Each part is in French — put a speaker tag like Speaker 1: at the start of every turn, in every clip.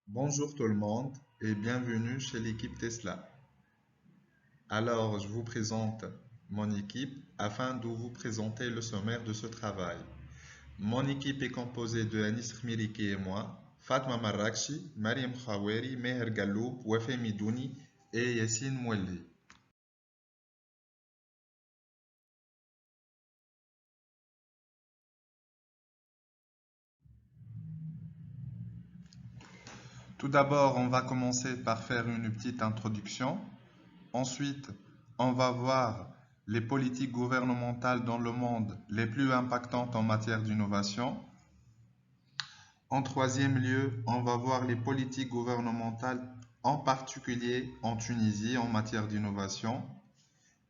Speaker 1: Bonjour tout le monde et bienvenue chez l'équipe Tesla. Alors, je vous présente mon équipe afin de vous présenter le sommaire de ce travail. Mon équipe est composée de Anis Khmiriki et moi, Fatma Marrakchi, Mariam Khaweri, Meher Galloub, Wafemi Douni et Yassine Mouelli. Tout d'abord, on va commencer par faire une petite introduction. Ensuite, on va voir les politiques gouvernementales dans le monde les plus impactantes en matière d'innovation. En troisième lieu, on va voir les politiques gouvernementales, en particulier en Tunisie en matière d'innovation.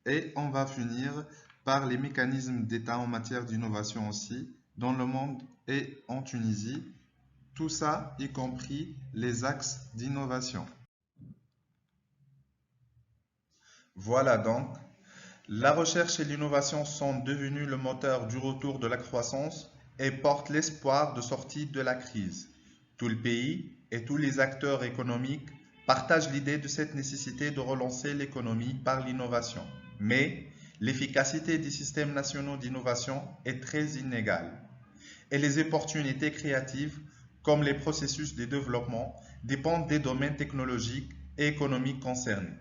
Speaker 1: Et on va finir par les mécanismes d'État en matière d'innovation aussi, dans le monde et en Tunisie. Tout ça, y compris les axes d'innovation. Voilà donc. La recherche et l'innovation sont devenus le moteur du retour de la croissance et portent l'espoir de sortie de la crise. Tout le pays et tous les acteurs économiques partagent l'idée de cette nécessité de relancer l'économie par l'innovation. Mais l'efficacité des systèmes nationaux d'innovation est très inégale et les opportunités créatives, comme les processus de développement, dépendent des domaines technologiques et économiques concernés.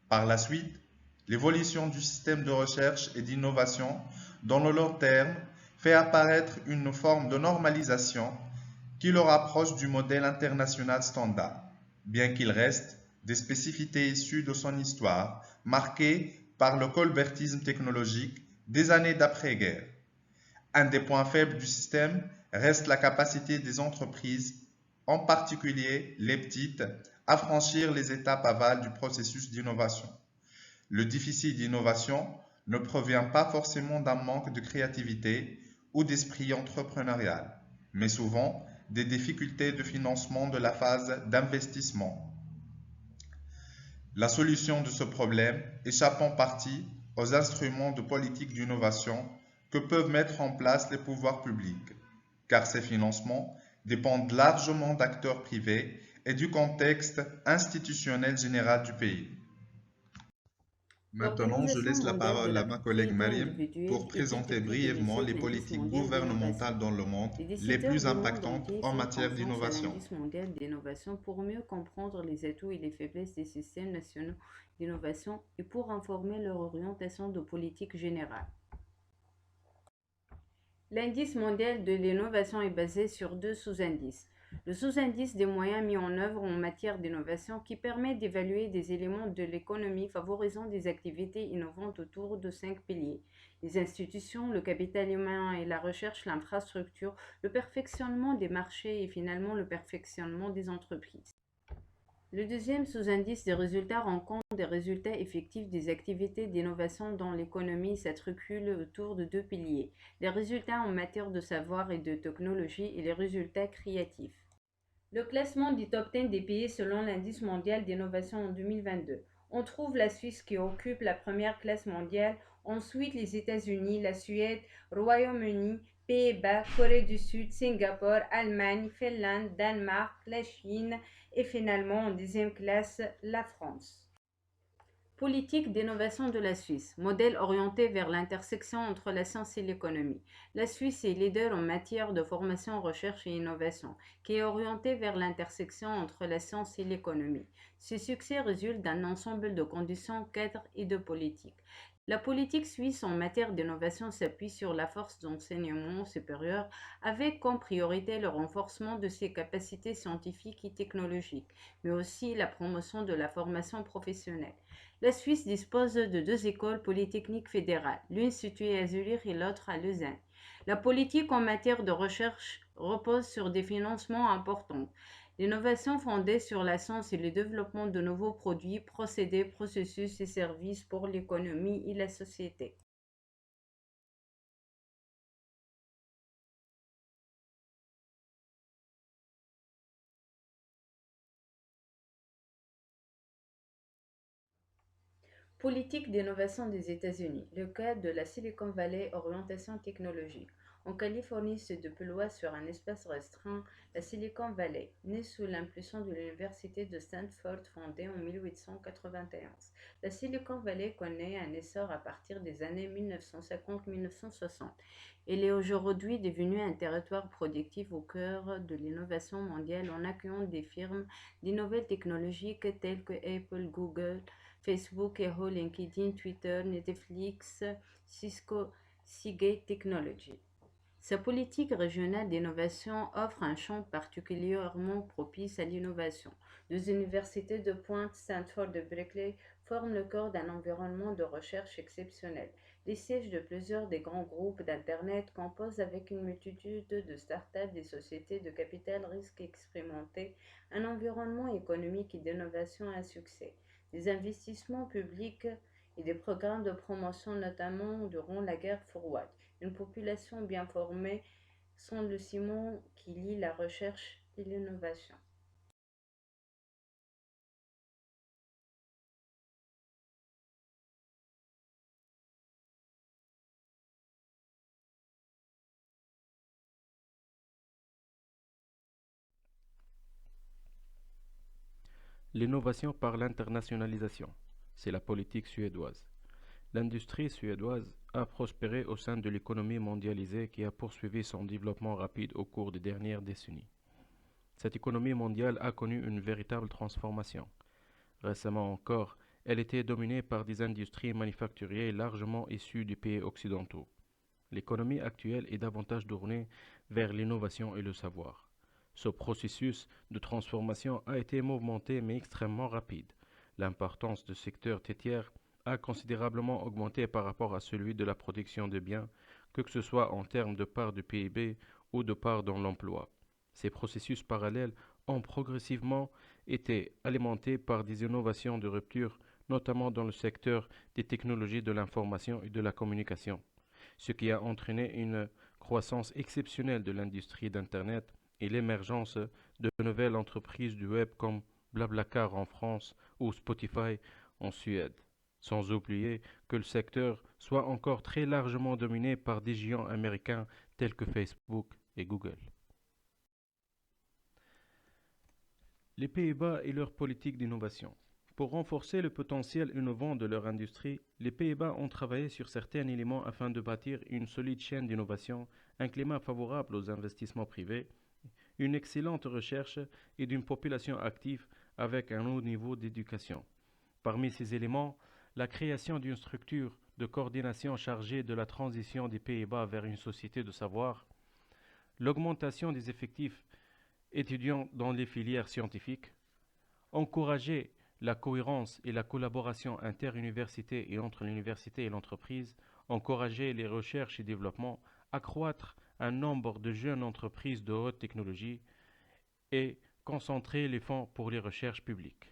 Speaker 1: Par la suite, l'évolution du système de recherche et d'innovation dans le long terme fait apparaître une forme de normalisation qui le rapproche du modèle international standard, bien qu'il reste des spécificités issues de son histoire, marquées par le colbertisme technologique des années d'après-guerre. Un des points faibles du système reste la capacité des entreprises, en particulier les petites, à franchir les étapes aval du processus d'innovation. Le déficit d'innovation ne provient pas forcément d'un manque de créativité ou d'esprit entrepreneurial, mais souvent des difficultés de financement de la phase d'investissement. La solution de ce problème échappe en partie aux instruments de politique d'innovation que peuvent mettre en place les pouvoirs publics, car ces financements dépendent largement d'acteurs privés et du contexte institutionnel général du pays. Maintenant, je
Speaker 2: L'Organisation
Speaker 1: laisse la
Speaker 2: mondiale de
Speaker 1: parole
Speaker 2: la
Speaker 1: à ma collègue
Speaker 2: propriété
Speaker 1: Mariam pour
Speaker 2: individuelle édite
Speaker 1: présenter
Speaker 2: depuis
Speaker 1: brièvement
Speaker 2: 2007
Speaker 1: les
Speaker 2: l'indice
Speaker 1: politiques
Speaker 2: mondial d'innovation.
Speaker 1: gouvernementales dans le monde
Speaker 2: Les
Speaker 1: les
Speaker 2: décideurs
Speaker 1: plus
Speaker 2: du monde
Speaker 1: impactantes
Speaker 2: entier
Speaker 1: en
Speaker 2: font
Speaker 1: matière
Speaker 2: confiance à
Speaker 1: d'innovation.
Speaker 2: l'indice mondial d'innovation pour mieux comprendre les atouts et les faiblesses des systèmes nationaux d'innovation et pour informer leur orientation de politique générale. L'indice mondial de l'innovation est basé sur deux sous-indices. Le sous-indice des moyens mis en œuvre en matière d'innovation qui permet d'évaluer des éléments de l'économie favorisant des activités innovantes autour de cinq piliers. Les institutions, le capital humain et la recherche, l'infrastructure, le perfectionnement des marchés et finalement le perfectionnement des entreprises. Le deuxième sous-indice des résultats rend compte des résultats effectifs des activités d'innovation dans l'économie s'articule autour de deux piliers, les résultats en matière de savoir et de technologie et les résultats créatifs. Le classement du top 10 des pays selon l'indice mondial d'innovation en 2022. On trouve la Suisse qui occupe la première classe mondiale, ensuite les États-Unis, la Suède, Royaume-Uni, Pays-Bas, Corée du Sud, Singapour, Allemagne, Finlande, Danemark, la Chine et finalement en deuxième classe la France. Politique d'innovation de la Suisse, modèle orienté vers l'intersection entre la science et l'économie. La Suisse est leader en matière de formation, recherche et innovation, qui est orientée vers l'intersection entre la science et l'économie. Ce succès résulte d'un ensemble de conditions, cadres et de politiques. La politique suisse en matière d'innovation s'appuie sur la force d'enseignement supérieur avec comme priorité le renforcement de ses capacités scientifiques et technologiques, mais aussi la promotion de la formation professionnelle. La Suisse dispose de deux écoles polytechniques fédérales, l'une située à Zurich et l'autre à Lausanne. La politique en matière de recherche repose sur des financements importants. L'innovation fondée sur la science et le développement de nouveaux produits, procédés, processus et services pour l'économie et la société. Politique d'innovation des États-Unis. Le cas de la Silicon Valley orientation technologique. En Californie se déploie sur un espace restreint la Silicon Valley, née sous l'impulsion de l'université de Stanford fondée en 1891. La Silicon Valley connaît un essor à partir des années 1950-1960. Elle est aujourd'hui devenue un territoire productif au cœur de l'innovation mondiale en accueillant des firmes des nouvelles technologiques telles que Apple, Google, Facebook, Yahoo, LinkedIn, Twitter, Netflix, Cisco, Seagate Technology. Sa politique régionale d'innovation offre un champ particulièrement propice à l'innovation. Deux universités de pointe, Stanford et Berkeley, forment le corps d'un environnement de recherche exceptionnel. Les sièges de plusieurs des grands groupes d'Internet composent avec une multitude de startups des sociétés de capital risque expérimenté un environnement économique et d'innovation à succès. Des investissements publics et des programmes de promotion notamment durant la guerre froide. Une population bien formée sont le ciment qui lie la recherche et l'innovation.
Speaker 3: L'innovation par l'internationalisation, c'est la politique suédoise. L'industrie suédoise a prospéré au sein de l'économie mondialisée qui a poursuivi son développement rapide au cours des dernières décennies. Cette économie mondiale a connu une véritable transformation. Récemment encore, elle était dominée par des industries manufacturières largement issues des pays occidentaux. L'économie actuelle est davantage tournée vers l'innovation et le savoir. Ce processus de transformation a été mouvementé mais extrêmement rapide. L'importance du secteur tertiaire a considérablement augmenté par rapport à celui de la production de biens, que ce soit en termes de part du PIB ou de part dans l'emploi. Ces processus parallèles ont progressivement été alimentés par des innovations de rupture, notamment dans le secteur des technologies de l'information et de la communication, ce qui a entraîné une croissance exceptionnelle de l'industrie d'Internet et l'émergence de nouvelles entreprises du web comme Blablacar en France ou Spotify en Suède. Sans oublier que le secteur soit encore très largement dominé par des géants américains tels que Facebook et Google. Les Pays-Bas et leur politique d'innovation. Pour renforcer le potentiel innovant de leur industrie, les Pays-Bas ont travaillé sur certains éléments afin de bâtir une solide chaîne d'innovation, un climat favorable aux investissements privés, une excellente recherche et d'une population active avec un haut niveau d'éducation. Parmi ces éléments, la création d'une structure de coordination chargée de la transition des Pays-Bas vers une société de savoir, l'augmentation des effectifs étudiants dans les filières scientifiques, encourager la cohérence et la collaboration interuniversité et entre l'université et l'entreprise, encourager les recherches et développements, accroître un nombre de jeunes entreprises de haute technologie et concentrer les fonds pour les recherches publiques.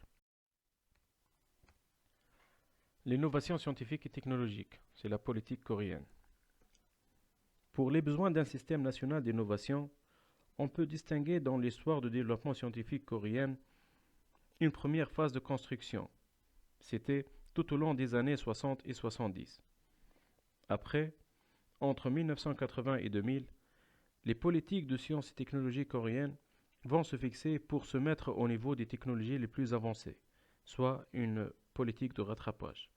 Speaker 3: L'innovation scientifique et technologique, c'est la politique coréenne. Pour les besoins d'un système national d'innovation, on peut distinguer dans l'histoire de développement scientifique coréenne une première phase de construction. C'était tout au long des années 60 et 70. Après, entre 1980 et 2000, les politiques de sciences et technologies coréennes vont se fixer pour se mettre au niveau des technologies les plus avancées, soit une politique de rattrapage.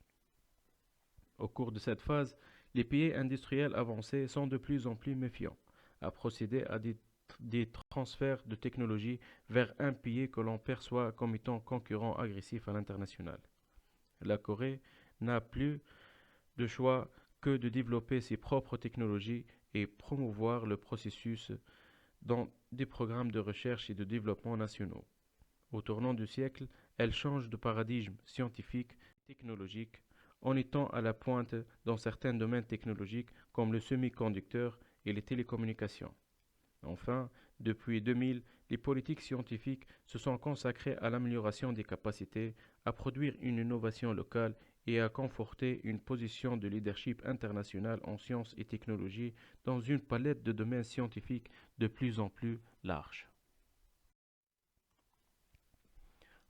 Speaker 3: Au cours de cette phase, les pays industriels avancés sont de plus en plus méfiants à procéder à des transferts de technologie vers un pays que l'on perçoit comme étant concurrent agressif à l'international. La Corée n'a plus de choix que de développer ses propres technologies et promouvoir le processus dans des programmes de recherche et de développement nationaux. Au tournant du siècle, elle change de paradigme scientifique et technologique en étant à la pointe dans certains domaines technologiques comme le semi-conducteur et les télécommunications. Enfin, depuis 2000, les politiques scientifiques se sont consacrées à l'amélioration des capacités, à produire une innovation locale et à conforter une position de leadership international en sciences et technologies dans une palette de domaines scientifiques de plus en plus large.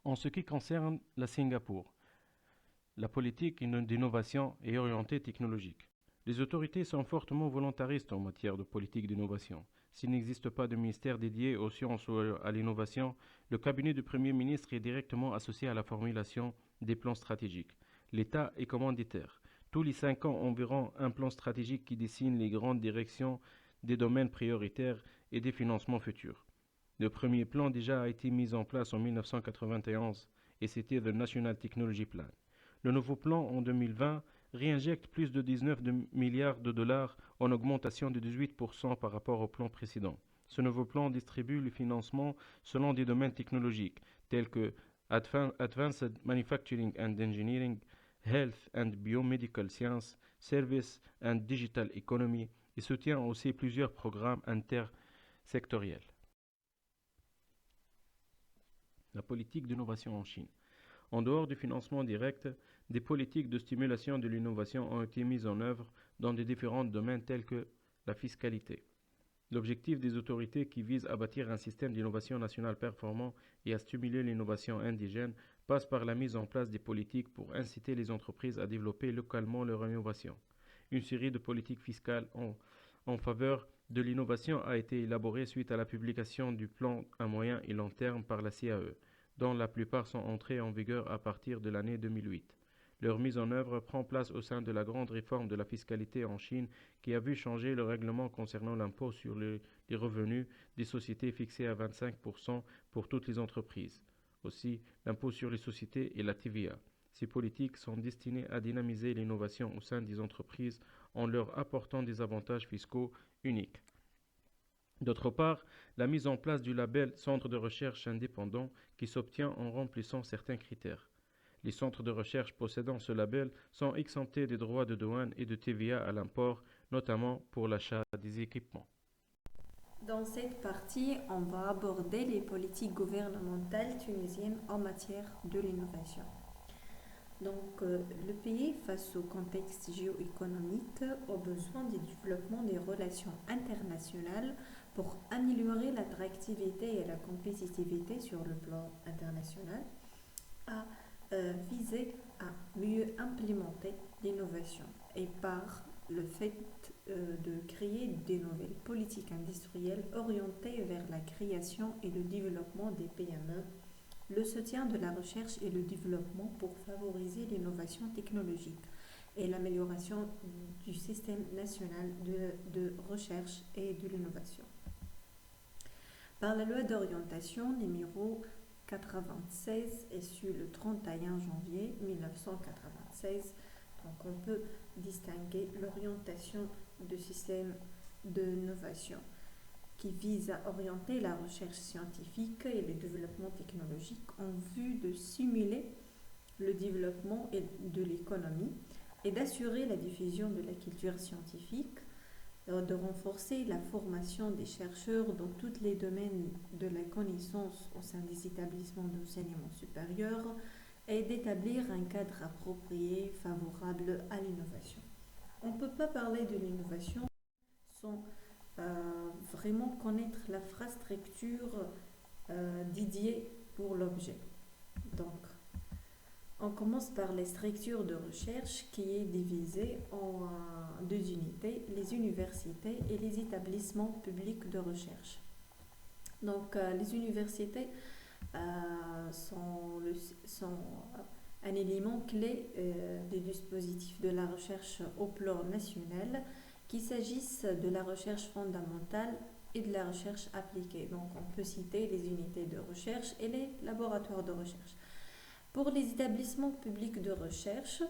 Speaker 3: En ce qui concerne la Singapour, la politique d'innovation est orientée technologique. Les autorités sont fortement volontaristes en matière de politique d'innovation. S'il n'existe pas de ministère dédié aux sciences ou à l'innovation, le cabinet du Premier ministre est directement associé à la formulation des plans stratégiques. L'État est commanditaire. Tous les 5 ans environ, un plan stratégique qui dessine les grandes directions des domaines prioritaires et des financements futurs. Le premier plan déjà a été mis en place en 1991 et c'était le National Technology Plan. Le nouveau plan en 2020 réinjecte plus de 19 milliards de dollars en augmentation de 18% par rapport au plan précédent. Ce nouveau plan distribue le financement selon des domaines technologiques tels que Advanced Manufacturing and Engineering, Health and Biomedical Science, Service and Digital Economy et soutient aussi plusieurs programmes intersectoriels. La politique d'innovation en Chine. En dehors du financement direct, des politiques de stimulation de l'innovation ont été mises en œuvre dans des différents domaines tels que la fiscalité. L'objectif des autorités qui vise à bâtir un système d'innovation nationale performant et à stimuler l'innovation indigène passe par la mise en place des politiques pour inciter les entreprises à développer localement leur innovation. Une série de politiques fiscales en faveur de l'innovation a été élaborée suite à la publication du plan à moyen et long terme par la CAE, dont la plupart sont entrées en vigueur à partir de l'année 2008. Leur mise en œuvre prend place au sein de la grande réforme de la fiscalité en Chine qui a vu changer le règlement concernant l'impôt sur les revenus des sociétés fixé à 25% pour toutes les entreprises. Aussi, l'impôt sur les sociétés et la TVA. Ces politiques sont destinées à dynamiser l'innovation au sein des entreprises en leur apportant des avantages fiscaux uniques. D'autre part, la mise en place du label Centre de recherche indépendant qui s'obtient en remplissant certains critères. Les centres de recherche possédant ce label sont exemptés des droits de douane et de TVA à l'import, notamment pour l'achat des équipements.
Speaker 4: Dans cette partie, on va aborder les politiques gouvernementales tunisiennes en matière de l'innovation. Donc, le pays, face au contexte géoéconomique, a besoin du développement des relations internationales pour améliorer l'attractivité et la compétitivité sur le plan international, à viser à mieux implémenter l'innovation et par le fait de créer des nouvelles politiques industrielles orientées vers la création et le développement des PME, le soutien de la recherche et le développement pour favoriser l'innovation technologique et l'amélioration du système national de recherche et de l'innovation. Par la loi d'orientation numéro 96 issue le 31 janvier 1996, donc on peut distinguer l'orientation du système d'innovation qui vise à orienter la recherche scientifique et le développement technologique en vue de stimuler le développement de l'économie et d'assurer la diffusion de la culture scientifique, de renforcer la formation des chercheurs dans tous les domaines de la connaissance au sein des établissements d'enseignement supérieur et d'établir un cadre approprié favorable à l'innovation. On ne peut pas parler de l'innovation sans vraiment connaître l'infrastructure dédiée pour l'objet. Donc, on commence par les structures de recherche qui est divisée en deux unités, les universités et les établissements publics de recherche. Donc, les universités sont un élément clé des dispositifs de la recherche au plan national, qu'il s'agisse de la recherche fondamentale et de la recherche appliquée. Donc, on peut citer les unités de recherche et les laboratoires de recherche. Pour les établissements publics de recherche,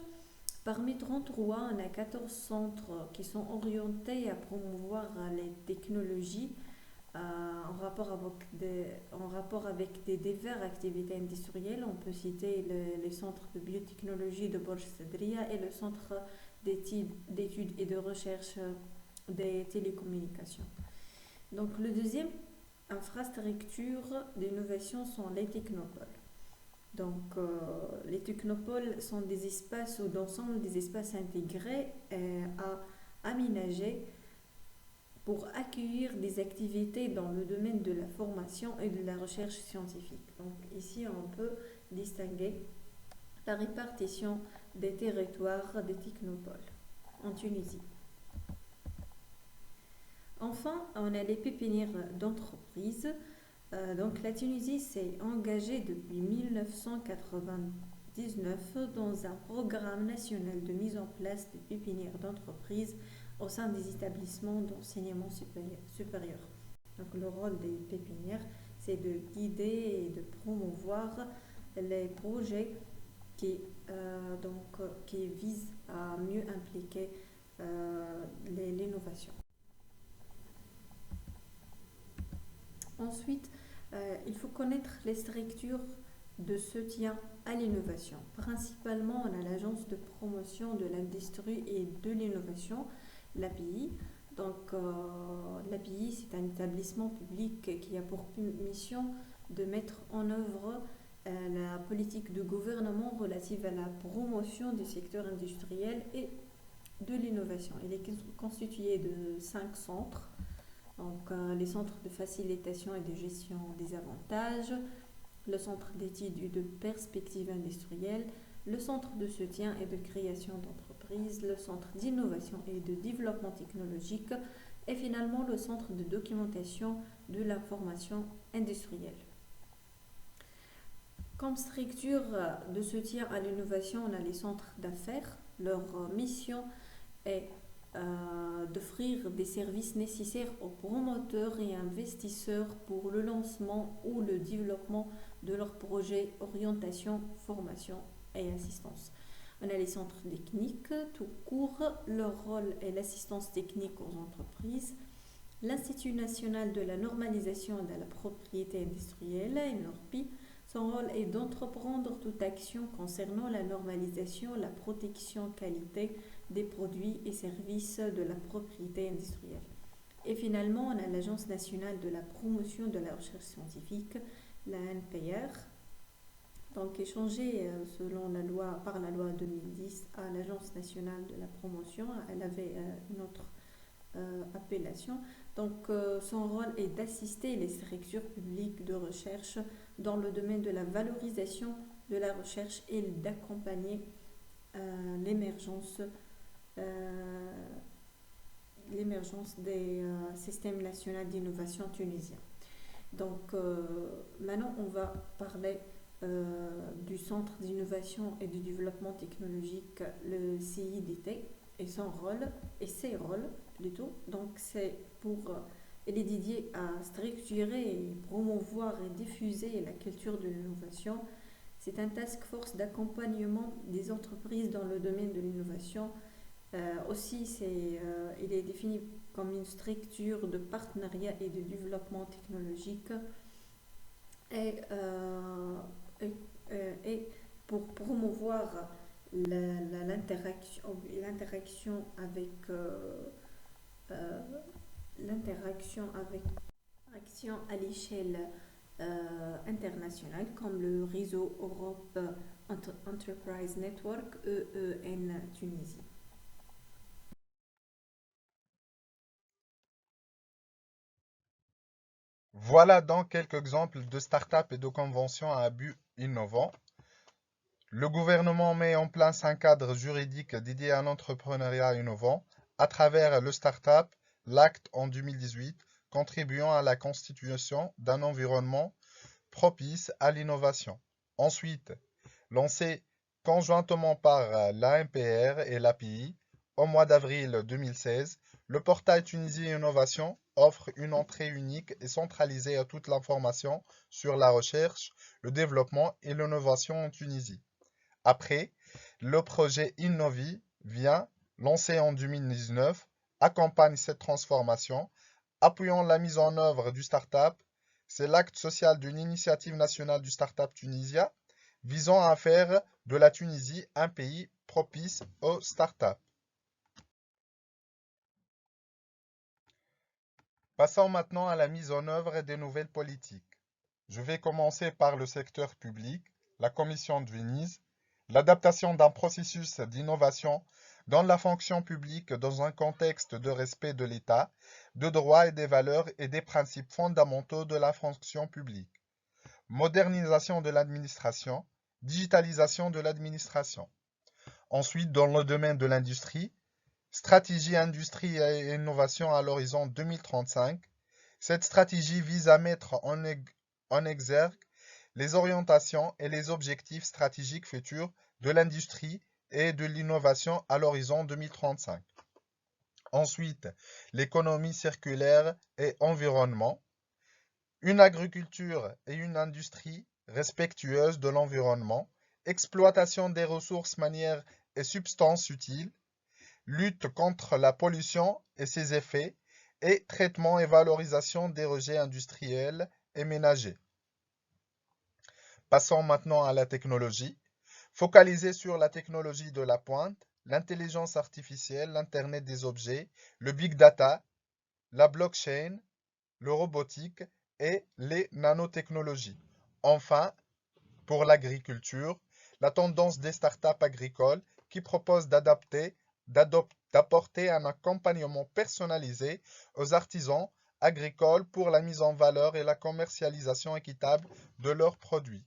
Speaker 4: parmi 33, on a 14 centres qui sont orientés à promouvoir les technologies en rapport avec des diverses activités industrielles. On peut citer les centres de biotechnologie de Borj Sedria et le centre d'études et de recherche des télécommunications. Donc, le deuxième infrastructure d'innovation sont les technopoles. Donc, les technopoles sont des espaces ou d'ensemble des espaces intégrés à aménager pour accueillir des activités dans le domaine de la formation et de la recherche scientifique. Donc, ici, on peut distinguer la répartition des territoires des technopoles en Tunisie. Enfin, on a les pépinières d'entreprises. Donc la Tunisie s'est engagée depuis 1999 dans un programme national de mise en place de pépinières d'entreprises au sein des établissements d'enseignement supérieur. Donc le rôle des pépinières, c'est de guider et de promouvoir les projets qui visent à mieux impliquer l'innovation. Ensuite, il faut connaître les structures de soutien à l'innovation. Principalement, on a l'Agence de promotion de l'industrie et de l'innovation, l'API. Donc, l'API, c'est un établissement public qui a pour mission de mettre en œuvre la politique de gouvernement relative à la promotion du secteur industriel et de l'innovation. Il est constitué de 5 centres. Donc, les centres de facilitation et de gestion des avantages, le centre d'études et de perspectives industrielles, le centre de soutien et de création d'entreprises, le centre d'innovation et de développement technologique et finalement le centre de documentation de l'information industrielle. Comme structure de soutien à l'innovation, on a les centres d'affaires. Leur mission est d'offrir des services nécessaires aux promoteurs et investisseurs pour le lancement ou le développement de leurs projets, orientation, formation et assistance. On a les centres techniques, tout court, leur rôle est l'assistance technique aux entreprises. L'Institut national de la normalisation de la propriété industrielle, INORPI, son rôle est d'entreprendre toute action concernant la normalisation, la protection qualité des produits et services de la propriété industrielle. Et finalement, on a l'Agence nationale de la promotion de la recherche scientifique, la NPR, donc qui est changée par la loi 2010 à l'Agence nationale de la promotion. Elle avait une autre appellation. Donc, son rôle est d'assister les structures publiques de recherche dans le domaine de la valorisation de la recherche et d'accompagner l'émergence des systèmes nationaux d'innovation tunisiens. Donc, maintenant, on va parler du Centre d'innovation et de développement technologique, le CIDT, et ses rôles plutôt. Donc, il est dédié à structurer, promouvoir et diffuser la culture de l'innovation. C'est un task force d'accompagnement des entreprises dans le domaine de l'innovation. Aussi, il est défini comme une structure de partenariat et de développement technologique et, et pour promouvoir l'interaction avec actions à l'échelle internationale comme le réseau Europe Enterprise Network EEN Tunisie.
Speaker 1: Voilà donc quelques exemples de startups et de conventions à but innovant. Le gouvernement met en place un cadre juridique dédié à l'entrepreneuriat innovant à travers le Startup l'Acte en 2018, contribuant à la constitution d'un environnement propice à l'innovation. Ensuite, lancé conjointement par l'ANPR et l'API, au mois d'avril 2016, le portail Tunisie Innovation offre une entrée unique et centralisée à toute l'information sur la recherche, le développement et l'innovation en Tunisie. Après, le projet Innovi vient, lancé en 2019, accompagne cette transformation, appuyant la mise en œuvre du Startup. C'est l'acte social d'une initiative nationale du Startup Tunisia, visant à faire de la Tunisie un pays propice aux startups. Passons maintenant à la mise en œuvre des nouvelles politiques. Je vais commencer par le secteur public, la Commission de Venise, l'adaptation d'un processus d'innovation dans la fonction publique dans un contexte de respect de l'État, de droits et des valeurs et des principes fondamentaux de la fonction publique. Modernisation de l'administration, digitalisation de l'administration. Ensuite, dans le domaine de l'industrie, Stratégie industrie et innovation à l'horizon 2035. Cette stratégie vise à mettre en exergue les orientations et les objectifs stratégiques futurs de l'industrie et de l'innovation à l'horizon 2035. Ensuite, l'économie circulaire et environnement. Une agriculture et une industrie respectueuses de l'environnement, exploitation des ressources minières et substances utiles, lutte contre la pollution et ses effets, et traitement et valorisation des rejets industriels et ménagers. Passons maintenant à la technologie. Focalisée sur la technologie de la pointe, l'intelligence artificielle, l'Internet des objets, le big data, la blockchain, le robotique et les nanotechnologies. Enfin, pour l'agriculture, la tendance des startups agricoles qui proposent d'apporter un accompagnement personnalisé aux artisans agricoles pour la mise en valeur et la commercialisation équitable de leurs produits.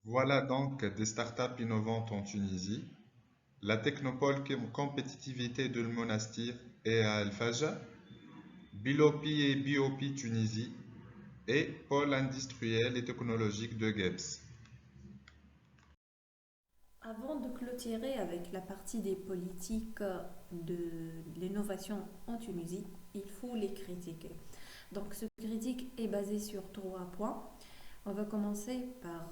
Speaker 1: Voilà donc des startups innovantes en Tunisie. La Technopole Compétitivité de Le Monastir et à El Faja, Bilopi et Biopi Tunisie et Pôle industriel et technologique de Gebs.
Speaker 4: Avant de clôturer avec la partie des politiques de l'innovation en Tunisie, il faut les critiquer. Donc, ce critique est basé sur trois points. On va commencer par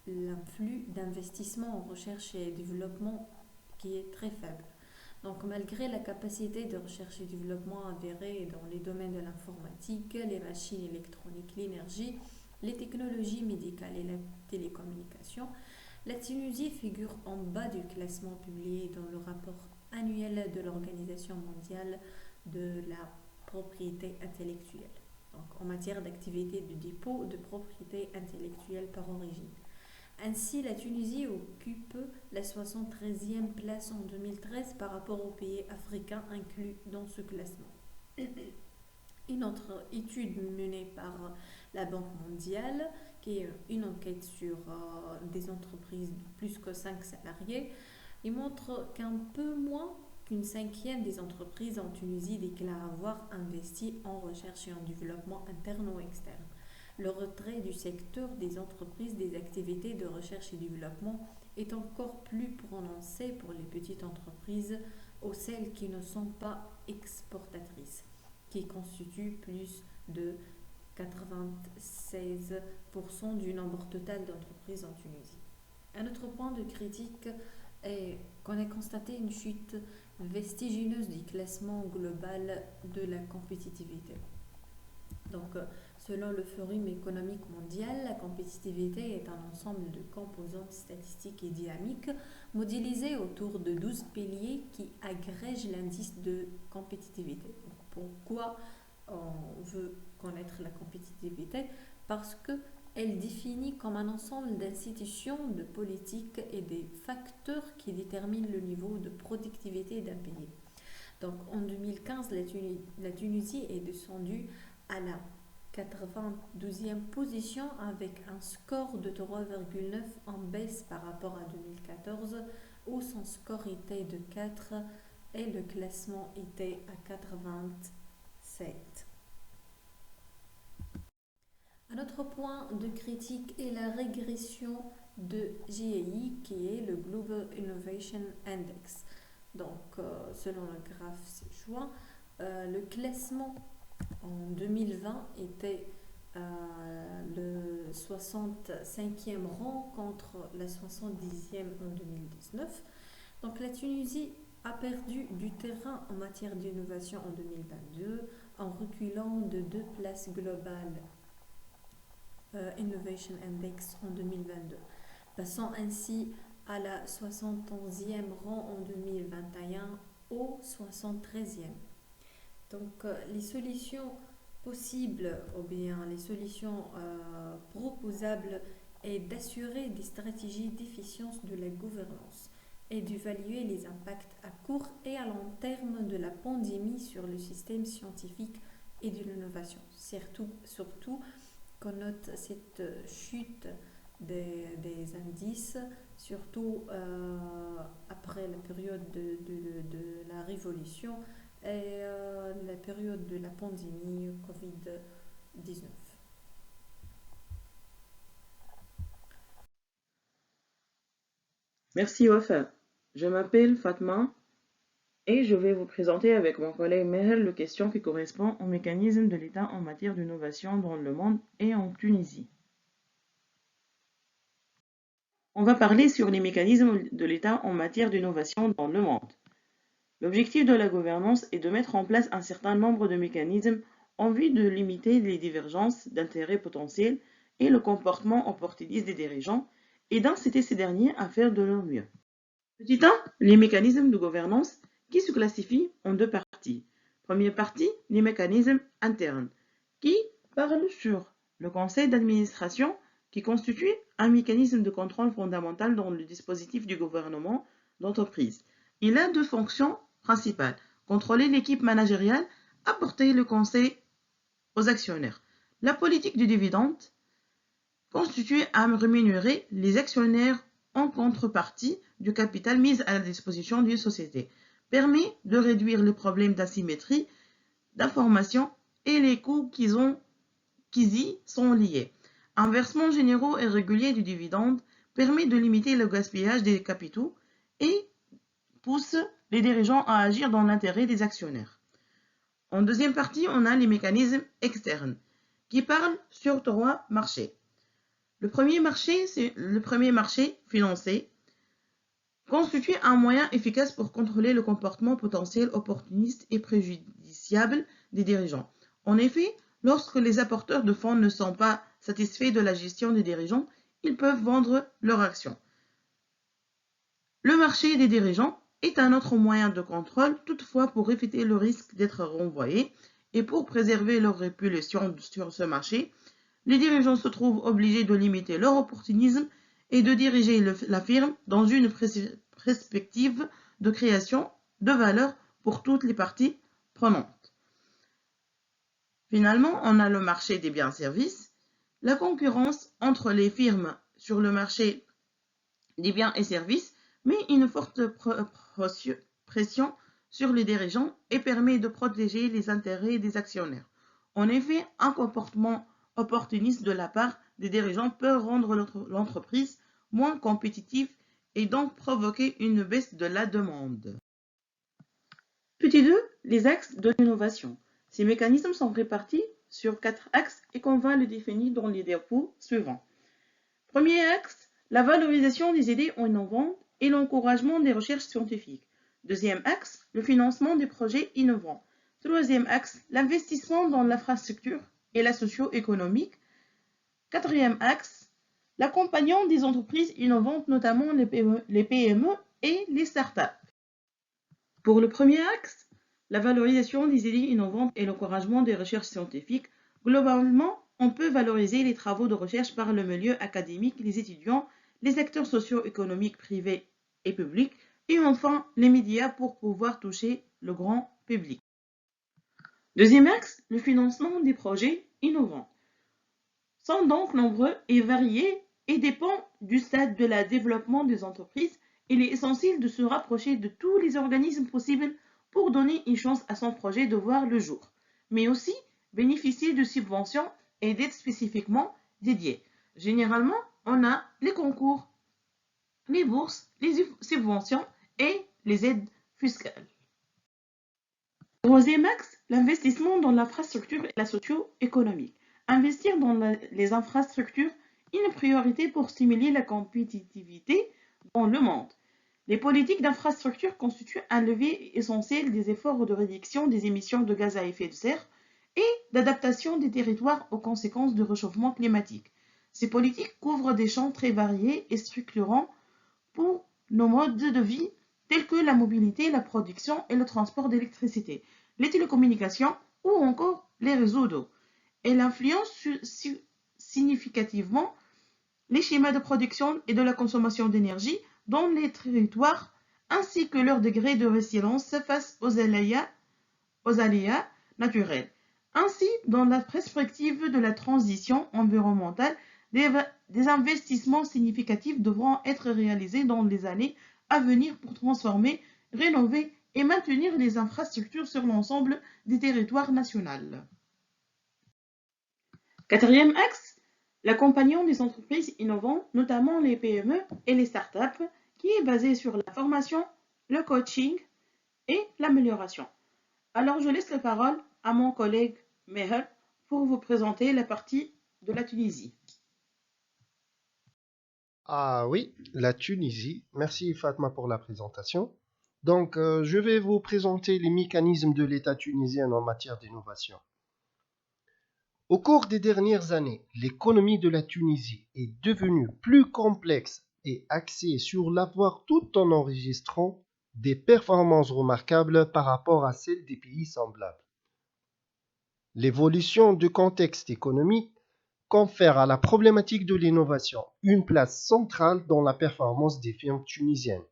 Speaker 4: l'influx d'investissement en recherche et développement qui est très faible. Donc, malgré la capacité de recherche et développement avérée dans les domaines de l'informatique, les machines électroniques, l'énergie, les technologies médicales et la télécommunication, la Tunisie figure en bas du classement publié dans le rapport annuel de l'Organisation mondiale de la propriété intellectuelle, donc en matière d'activité de dépôt de propriété intellectuelle par origine. Ainsi, la Tunisie occupe la 73e place en 2013 par rapport aux pays africains inclus dans ce classement. Une autre étude menée par la Banque mondiale, qui est une enquête sur des entreprises de plus que 5 salariés, il montre qu'un peu moins qu'une cinquième des entreprises en Tunisie déclarent avoir investi en recherche et en développement interne ou externe. Le retrait du secteur des entreprises des activités de recherche et développement est encore plus prononcé pour les petites entreprises ou celles qui ne sont pas exportatrices, qui constituent plus de 96% du nombre total d'entreprises en Tunisie. Un autre point de critique est qu'on a constaté une chute vestigineuse du classement global de la compétitivité. Donc, selon le Forum économique mondial, la compétitivité est un ensemble de composantes statistiques et dynamiques modélisées autour de 12 piliers qui agrègent l'indice de compétitivité. Donc, pourquoi on veut connaître la compétitivité? Parce qu'elle définit comme un ensemble d'institutions, de politiques et des facteurs qui déterminent le niveau de productivité d'un pays. Donc en 2015, la Tunisie est descendue à la 92e position avec un score de 3,9 en baisse par rapport à 2014 où son score était de 4 et le classement était à 87. Un autre point de critique est la régression de GAI qui est le Global Innovation Index. Donc, selon le graphe ci-joint, le classement en 2020 était le 65e rang contre la 70e en 2019. Donc, la Tunisie a perdu du terrain en matière d'innovation en 2022 en reculant de 2 places globales Innovation Index en 2022, passant ainsi à la 71e rang en 2021 au 73e. Donc les solutions possibles ou bien les solutions proposables est d'assurer des stratégies d'efficience de la gouvernance et d'évaluer les impacts à court et à long terme de la pandémie sur le système scientifique et de l'innovation. Surtout qu'on note cette chute des indices, surtout après la période de la révolution et la période de la pandémie Covid-19.
Speaker 5: Merci Wafa. Je m'appelle Fatma et je vais vous présenter avec mon collègue Meher le question qui correspond au mécanisme de l'État en matière d'innovation dans le monde et en Tunisie. On va parler sur les mécanismes de l'État en matière d'innovation dans le monde. L'objectif de la gouvernance est de mettre en place un certain nombre de mécanismes en vue de limiter les divergences d'intérêts potentiels et le comportement opportuniste des dirigeants et d'inciter ces derniers à faire de leur mieux. Petit 1, les mécanismes de gouvernance qui se classifient en deux parties. Première partie, les mécanismes internes qui parlent sur le conseil d'administration qui constitue un mécanisme de contrôle fondamental dans le dispositif du gouvernement d'entreprise. Il a deux fonctions principales. Contrôler l'équipe managériale, apporter le conseil aux actionnaires. La politique du dividende constitue à rémunérer les actionnaires en contrepartie du capital mis à la disposition d'une société. Permet de réduire les problèmes d'asymétrie d'information et les coûts qui y sont liés. Un versement généreux et régulier du dividende permet de limiter le gaspillage des capitaux et pousse les dirigeants à agir dans l'intérêt des actionnaires. En deuxième partie, on a les mécanismes externes qui parlent sur trois marchés. Le premier marché, c'est le premier marché financier, constitue un moyen efficace pour contrôler le comportement potentiel opportuniste et préjudiciable des dirigeants. En effet, lorsque les apporteurs de fonds ne sont pas satisfaits de la gestion des dirigeants, ils peuvent vendre leurs actions. Le marché des dirigeants est un autre moyen de contrôle, toutefois pour éviter le risque d'être renvoyés et pour préserver leur réputation sur ce marché, les dirigeants se trouvent obligés de limiter leur opportunisme et de diriger la firme dans une perspective de création de valeur pour toutes les parties prenantes. Finalement, on a le marché des biens et services. La concurrence entre les firmes sur le marché des biens et services met une forte pression sur les dirigeants et permet de protéger les intérêts des actionnaires. En effet, un comportement opportuniste de la part des dirigeants peut rendre l'entreprise moins compétitive et donc provoquer une baisse de la demande. Petit 2, les axes de l'innovation. Ces mécanismes sont répartis sur 4 axes et qu'on va le définir dans les diapos suivants. Premier axe, la valorisation des idées innovantes et l'encouragement des recherches scientifiques. Deuxième axe, le financement des projets innovants. Troisième axe, l'investissement dans l'infrastructure et la socio-économique. Quatrième axe, l'accompagnement des entreprises innovantes, notamment les PME et les startups. Pour le premier axe, la valorisation des idées innovantes et l'encouragement des recherches scientifiques, globalement, on peut valoriser les travaux de recherche par le milieu académique, les étudiants, les acteurs socio-économiques privés et publics, et enfin les médias pour pouvoir toucher le grand public. Deuxième axe, le financement des projets innovants. Sont donc nombreux et variés et dépend du stade de la développement des entreprises. Il est essentiel de se rapprocher de tous les organismes possibles pour donner une chance à son projet de voir le jour, mais aussi bénéficier de subventions et d'aides spécifiquement dédiées. Généralement, on a les concours, les bourses, les subventions et les aides fiscales. Troisième axe, l'investissement dans l'infrastructure et la socio-économique. Investir dans les infrastructures est une priorité pour stimuler la compétitivité dans le monde. Les politiques d'infrastructure constituent un levier essentiel des efforts de réduction des émissions de gaz à effet de serre et d'adaptation des territoires aux conséquences du réchauffement climatique. Ces politiques couvrent des champs très variés et structurants pour nos modes de vie tels que la mobilité, la production et le transport d'électricité, les télécommunications ou encore les réseaux d'eau. Elle influence significativement les schémas de production et de la consommation d'énergie dans les territoires ainsi que leur degré de résilience face aux aléas naturels. Ainsi, dans la perspective de la transition environnementale, Des investissements significatifs devront être réalisés dans les années à venir pour transformer, rénover et maintenir les infrastructures sur l'ensemble des territoires nationaux. Quatrième axe, l'accompagnement des entreprises innovantes, notamment les PME et les startups, qui est basé sur la formation, le coaching et l'amélioration. Alors, je laisse la parole à mon collègue Meher pour vous présenter la partie de la Tunisie.
Speaker 6: Ah oui, la Tunisie. Merci Fatma pour la présentation. Donc, je vais vous présenter les mécanismes de l'État tunisien en matière d'innovation. Au cours des dernières années, l'économie de la Tunisie est devenue plus complexe et axée sur l'avoir tout en enregistrant des performances remarquables par rapport à celles des pays semblables. L'évolution du contexte économique confère à la problématique de l'innovation une place centrale dans la performance des firmes tunisiennes.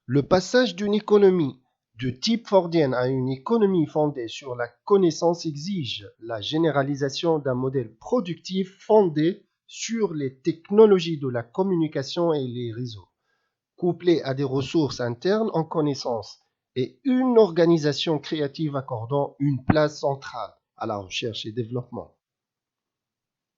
Speaker 6: Le passage d'une économie de type fordienne à une économie fondée sur la connaissance exige la généralisation d'un modèle productif fondé sur les technologies de la communication et les réseaux, couplé à des ressources internes en connaissance et une organisation créative accordant une place centrale à la recherche et développement.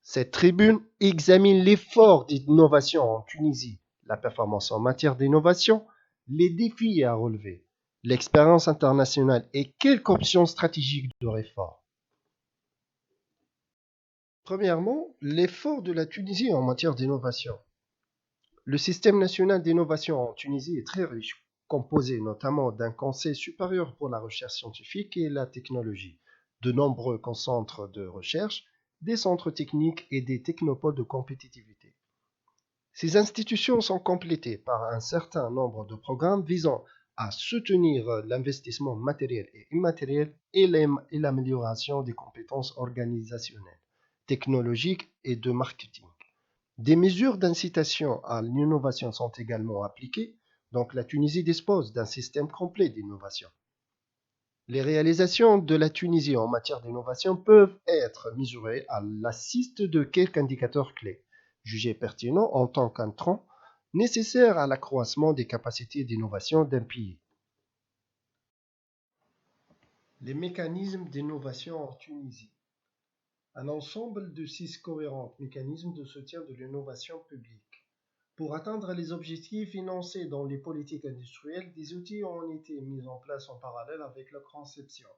Speaker 6: Cette tribune examine l'effort d'innovation en Tunisie, la performance en matière d'innovation, les défis à relever, l'expérience internationale et quelques options stratégiques de réforme. Premièrement, l'effort de la Tunisie en matière d'innovation. Le système national d'innovation en Tunisie est très riche, composé notamment d'un conseil supérieur pour la recherche scientifique et la technologie, de nombreux centres de recherche, des centres techniques et des technopoles de compétitivité. Ces institutions sont complétées par un certain nombre de programmes visant à soutenir l'investissement matériel et immatériel et l'amélioration des compétences organisationnelles, technologiques et de marketing. Des mesures d'incitation à l'innovation sont également appliquées, donc la Tunisie dispose d'un système complet d'innovation. Les réalisations de la Tunisie en matière d'innovation peuvent être mesurées à l'assiste de quelques indicateurs clés, jugés pertinents en tant qu'intrants nécessaires à l'accroissement des capacités d'innovation d'un pays. Les mécanismes d'innovation en Tunisie. Un ensemble de 6 cohérents mécanismes de soutien de l'innovation publique. Pour atteindre les objectifs énoncés dans les politiques industrielles, des outils ont été mis en place en parallèle avec leur conception.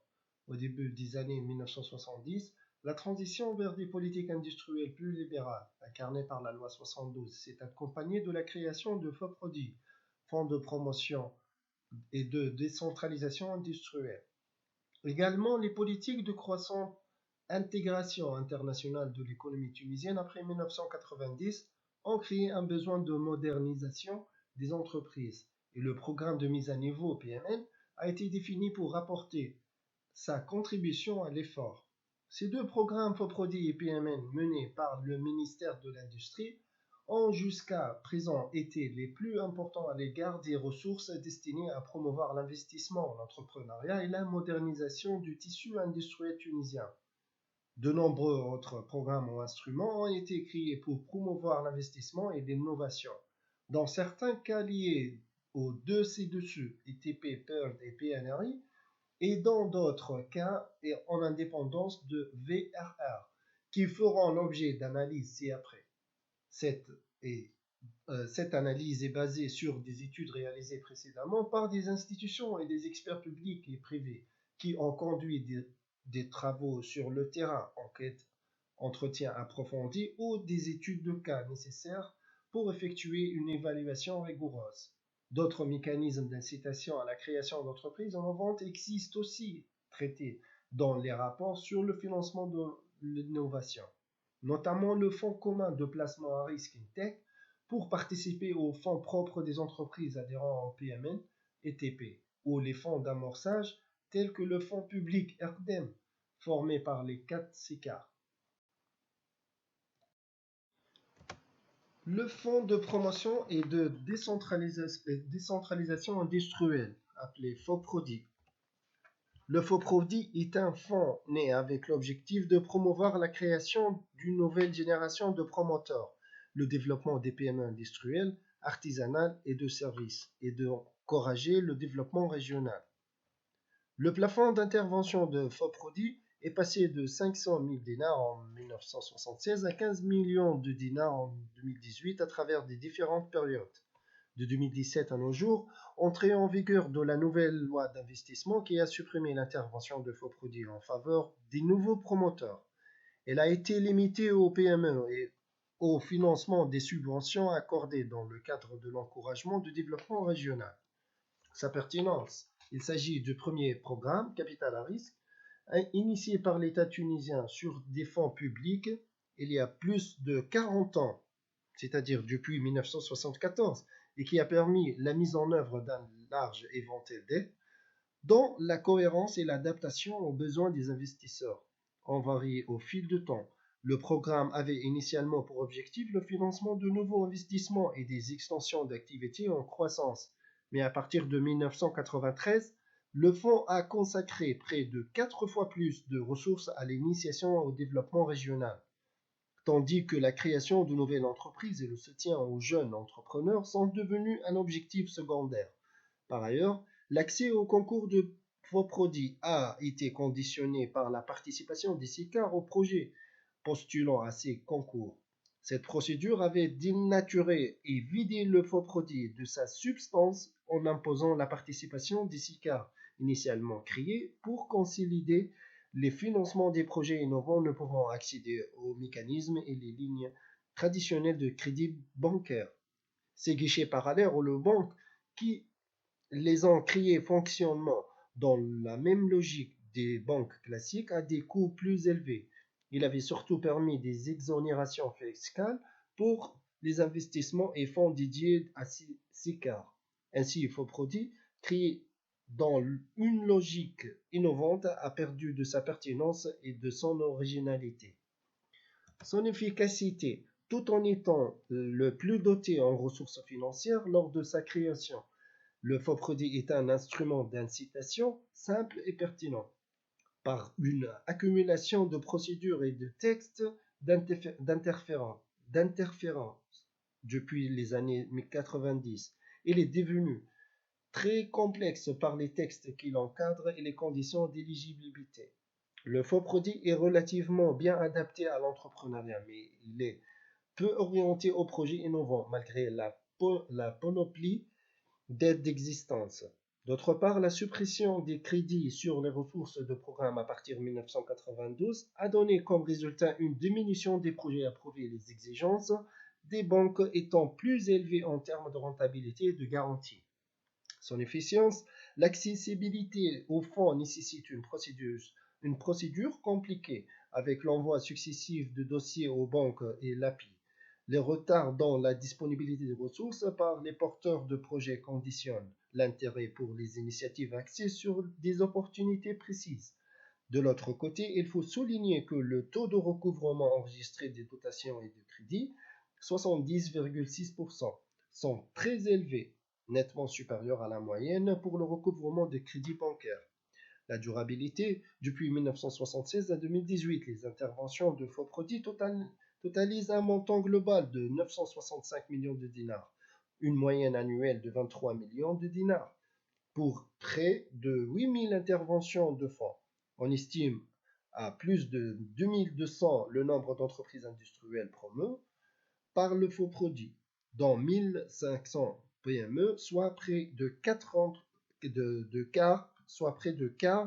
Speaker 6: Au début des années 1970, la transition vers des politiques industrielles plus libérales, incarnée par la loi 72, s'est accompagnée de la création de FOPRODI, fonds de promotion et de décentralisation industrielle. Également, les politiques de croissance intégration internationale de l'économie tunisienne après 1990 ont créé un besoin de modernisation des entreprises et le programme de mise à niveau PMN a été défini pour apporter sa contribution à l'effort. Ces deux programmes FOPRODI et PMN menés par le ministère de l'Industrie ont jusqu'à présent été les plus importants à l'égard des ressources destinées à promouvoir l'investissement, l'entrepreneuriat et la modernisation du tissu industriel tunisien. De nombreux autres programmes ou instruments ont été créés pour promouvoir l'investissement et l'innovation. Dans certains cas liés aux deux ci-dessus, ITP, PERD et PNRI, et dans d'autres cas en indépendance de VRR, qui feront l'objet d'analyses ci-après. Cette analyse est basée sur des études réalisées précédemment par des institutions et des experts publics et privés qui ont conduit des travaux sur le terrain, enquête, entretien approfondi ou des études de cas nécessaires pour effectuer une évaluation rigoureuse. D'autres mécanismes d'incitation à la création d'entreprises innovantes existent aussi, traités dans les rapports sur le financement de l'innovation, notamment le Fonds commun de placement à risque InTech pour participer aux fonds propres des entreprises adhérant au PMN et TP, ou les fonds d'amorçage tels que le fonds public ERCDEM, formé par les 4 SICAR. Le fonds de promotion et de décentralisation industrielle, appelé FOPRODI. Le FOPRODI est un fonds né avec l'objectif de promouvoir la création d'une nouvelle génération de promoteurs, le développement des PME industrielles, artisanales et de services, et d'encourager le développement régional. Le plafond d'intervention de FOPRODI est passé de 500 000 dinars en 1976 à 15 millions de dinars en 2018 à travers des différentes périodes. De 2017 à nos jours, entrée en vigueur de la nouvelle loi d'investissement qui a supprimé l'intervention de FOPRODI en faveur des nouveaux promoteurs. Elle a été limitée aux PME et au financement des subventions accordées dans le cadre de l'encouragement du développement régional. Sa pertinence. Il s'agit du premier programme Capital à risque initié par l'État tunisien sur des fonds publics il y a plus de 40 ans, c'est-à-dire depuis 1974, et qui a permis la mise en œuvre d'un large éventail d'aides, dont la cohérence et l'adaptation aux besoins des investisseurs ont varié au fil du temps. Le programme avait initialement pour objectif le financement de nouveaux investissements et des extensions d'activités en croissance, mais à partir de 1993, le fonds a consacré près de 4 fois plus de ressources à l'initiation et au développement régional, tandis que la création de nouvelles entreprises et le soutien aux jeunes entrepreneurs sont devenus un objectif secondaire. Par ailleurs, l'accès au concours de FOPRODI a été conditionné par la participation des SICAR au projet postulant à ces concours. Cette procédure avait dénaturé et vidé le FOPRODI de sa substance en imposant la participation des SICAR, initialement créés pour consolider les financements des projets innovants ne pouvant accéder aux mécanismes et les lignes traditionnelles de crédit bancaire. Ces guichets parallèles ou le banque qui les ont créés fonctionnent dans la même logique des banques classiques à des coûts plus élevés. Il avait surtout permis des exonérations fiscales pour les investissements et fonds dédiés à SICAR. Ainsi, FOPRODI, créé dans une logique innovante, a perdu de sa pertinence et de son originalité. Son efficacité, tout en étant le plus doté en ressources financières lors de sa création. Le FOPRODI est un instrument d'incitation simple et pertinent. Par une accumulation de procédures et de textes d'interférence depuis les années 90, il est devenu très complexe par les textes qui l'encadrent et les conditions d'éligibilité. Le FOPRODI est relativement bien adapté à l'entrepreneuriat, mais il est peu orienté aux projets innovants malgré la panoplie d'aides d'existence. D'autre part, la suppression des crédits sur les ressources de programme à partir de 1992 a donné comme résultat une diminution des projets approuvés, les exigences des banques étant plus élevées en termes de rentabilité et de garantie. Son efficience, l'accessibilité aux fonds nécessite une procédure compliquée avec l'envoi successif de dossiers aux banques et l'API. Les retards dans la disponibilité des ressources par les porteurs de projets conditionnent l'intérêt pour les initiatives axées sur des opportunités précises. De l'autre côté, il faut souligner que le taux de recouvrement enregistré des dotations et de crédits, 70,6%, sont très élevés, nettement supérieurs à la moyenne pour le recouvrement des crédits bancaires. La durabilité, depuis 1976 à 2018, les interventions de FOPRODI totalisent un montant global de 965 millions de dinars, une moyenne annuelle de 23 millions de dinars, pour près de 8000 interventions de fonds. On estime à plus de 2200 le nombre d'entreprises industrielles promues par le FOPRODI, dont 1500 PME, soit près de quart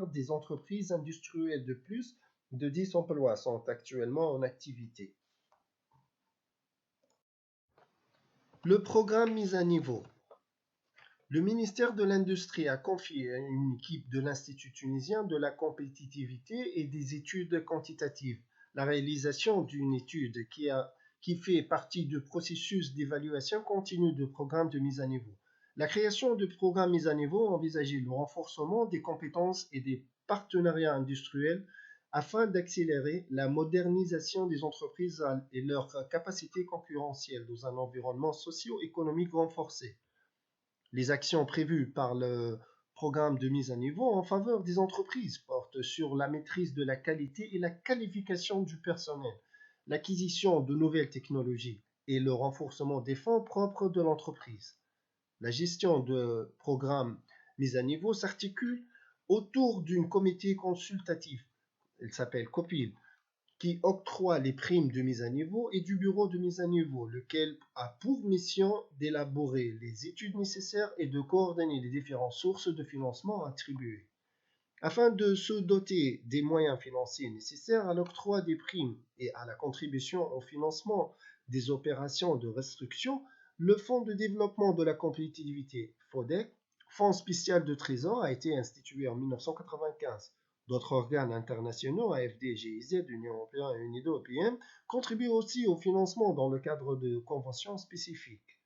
Speaker 6: des entreprises industrielles de plus de 10 emplois sont actuellement en activité. Le programme mise à niveau. Le ministère de l'Industrie a confié à une équipe de l'Institut tunisien de la compétitivité et des études quantitatives la réalisation d'une étude qui fait partie du processus d'évaluation continue du programme de mise à niveau. La création du programme mise à niveau envisageait le renforcement des compétences et des partenariats industriels afin d'accélérer la modernisation des entreprises et leur capacité concurrentielle dans un environnement socio-économique renforcé. Les actions prévues par le programme de mise à niveau en faveur des entreprises porte sur la maîtrise de la qualité et la qualification du personnel, l'acquisition de nouvelles technologies et le renforcement des fonds propres de l'entreprise. La gestion de programmes mis à niveau s'articule autour d'un comité consultatif, il s'appelle COPIL, qui octroie les primes de mise à niveau et du bureau de mise à niveau, lequel a pour mission d'élaborer les études nécessaires et de coordonner les différentes sources de financement attribuées. Afin de se doter des moyens financiers nécessaires à l'octroi des primes et à la contribution au financement des opérations de restriction, le Fonds de développement de la compétitivité, FODEC, Fonds spécial de trésor, a été institué en 1995. D'autres organes internationaux, AFD, GIZ, Union européenne et UNIDO, OPM, contribuent aussi au financement dans le cadre de conventions spécifiques.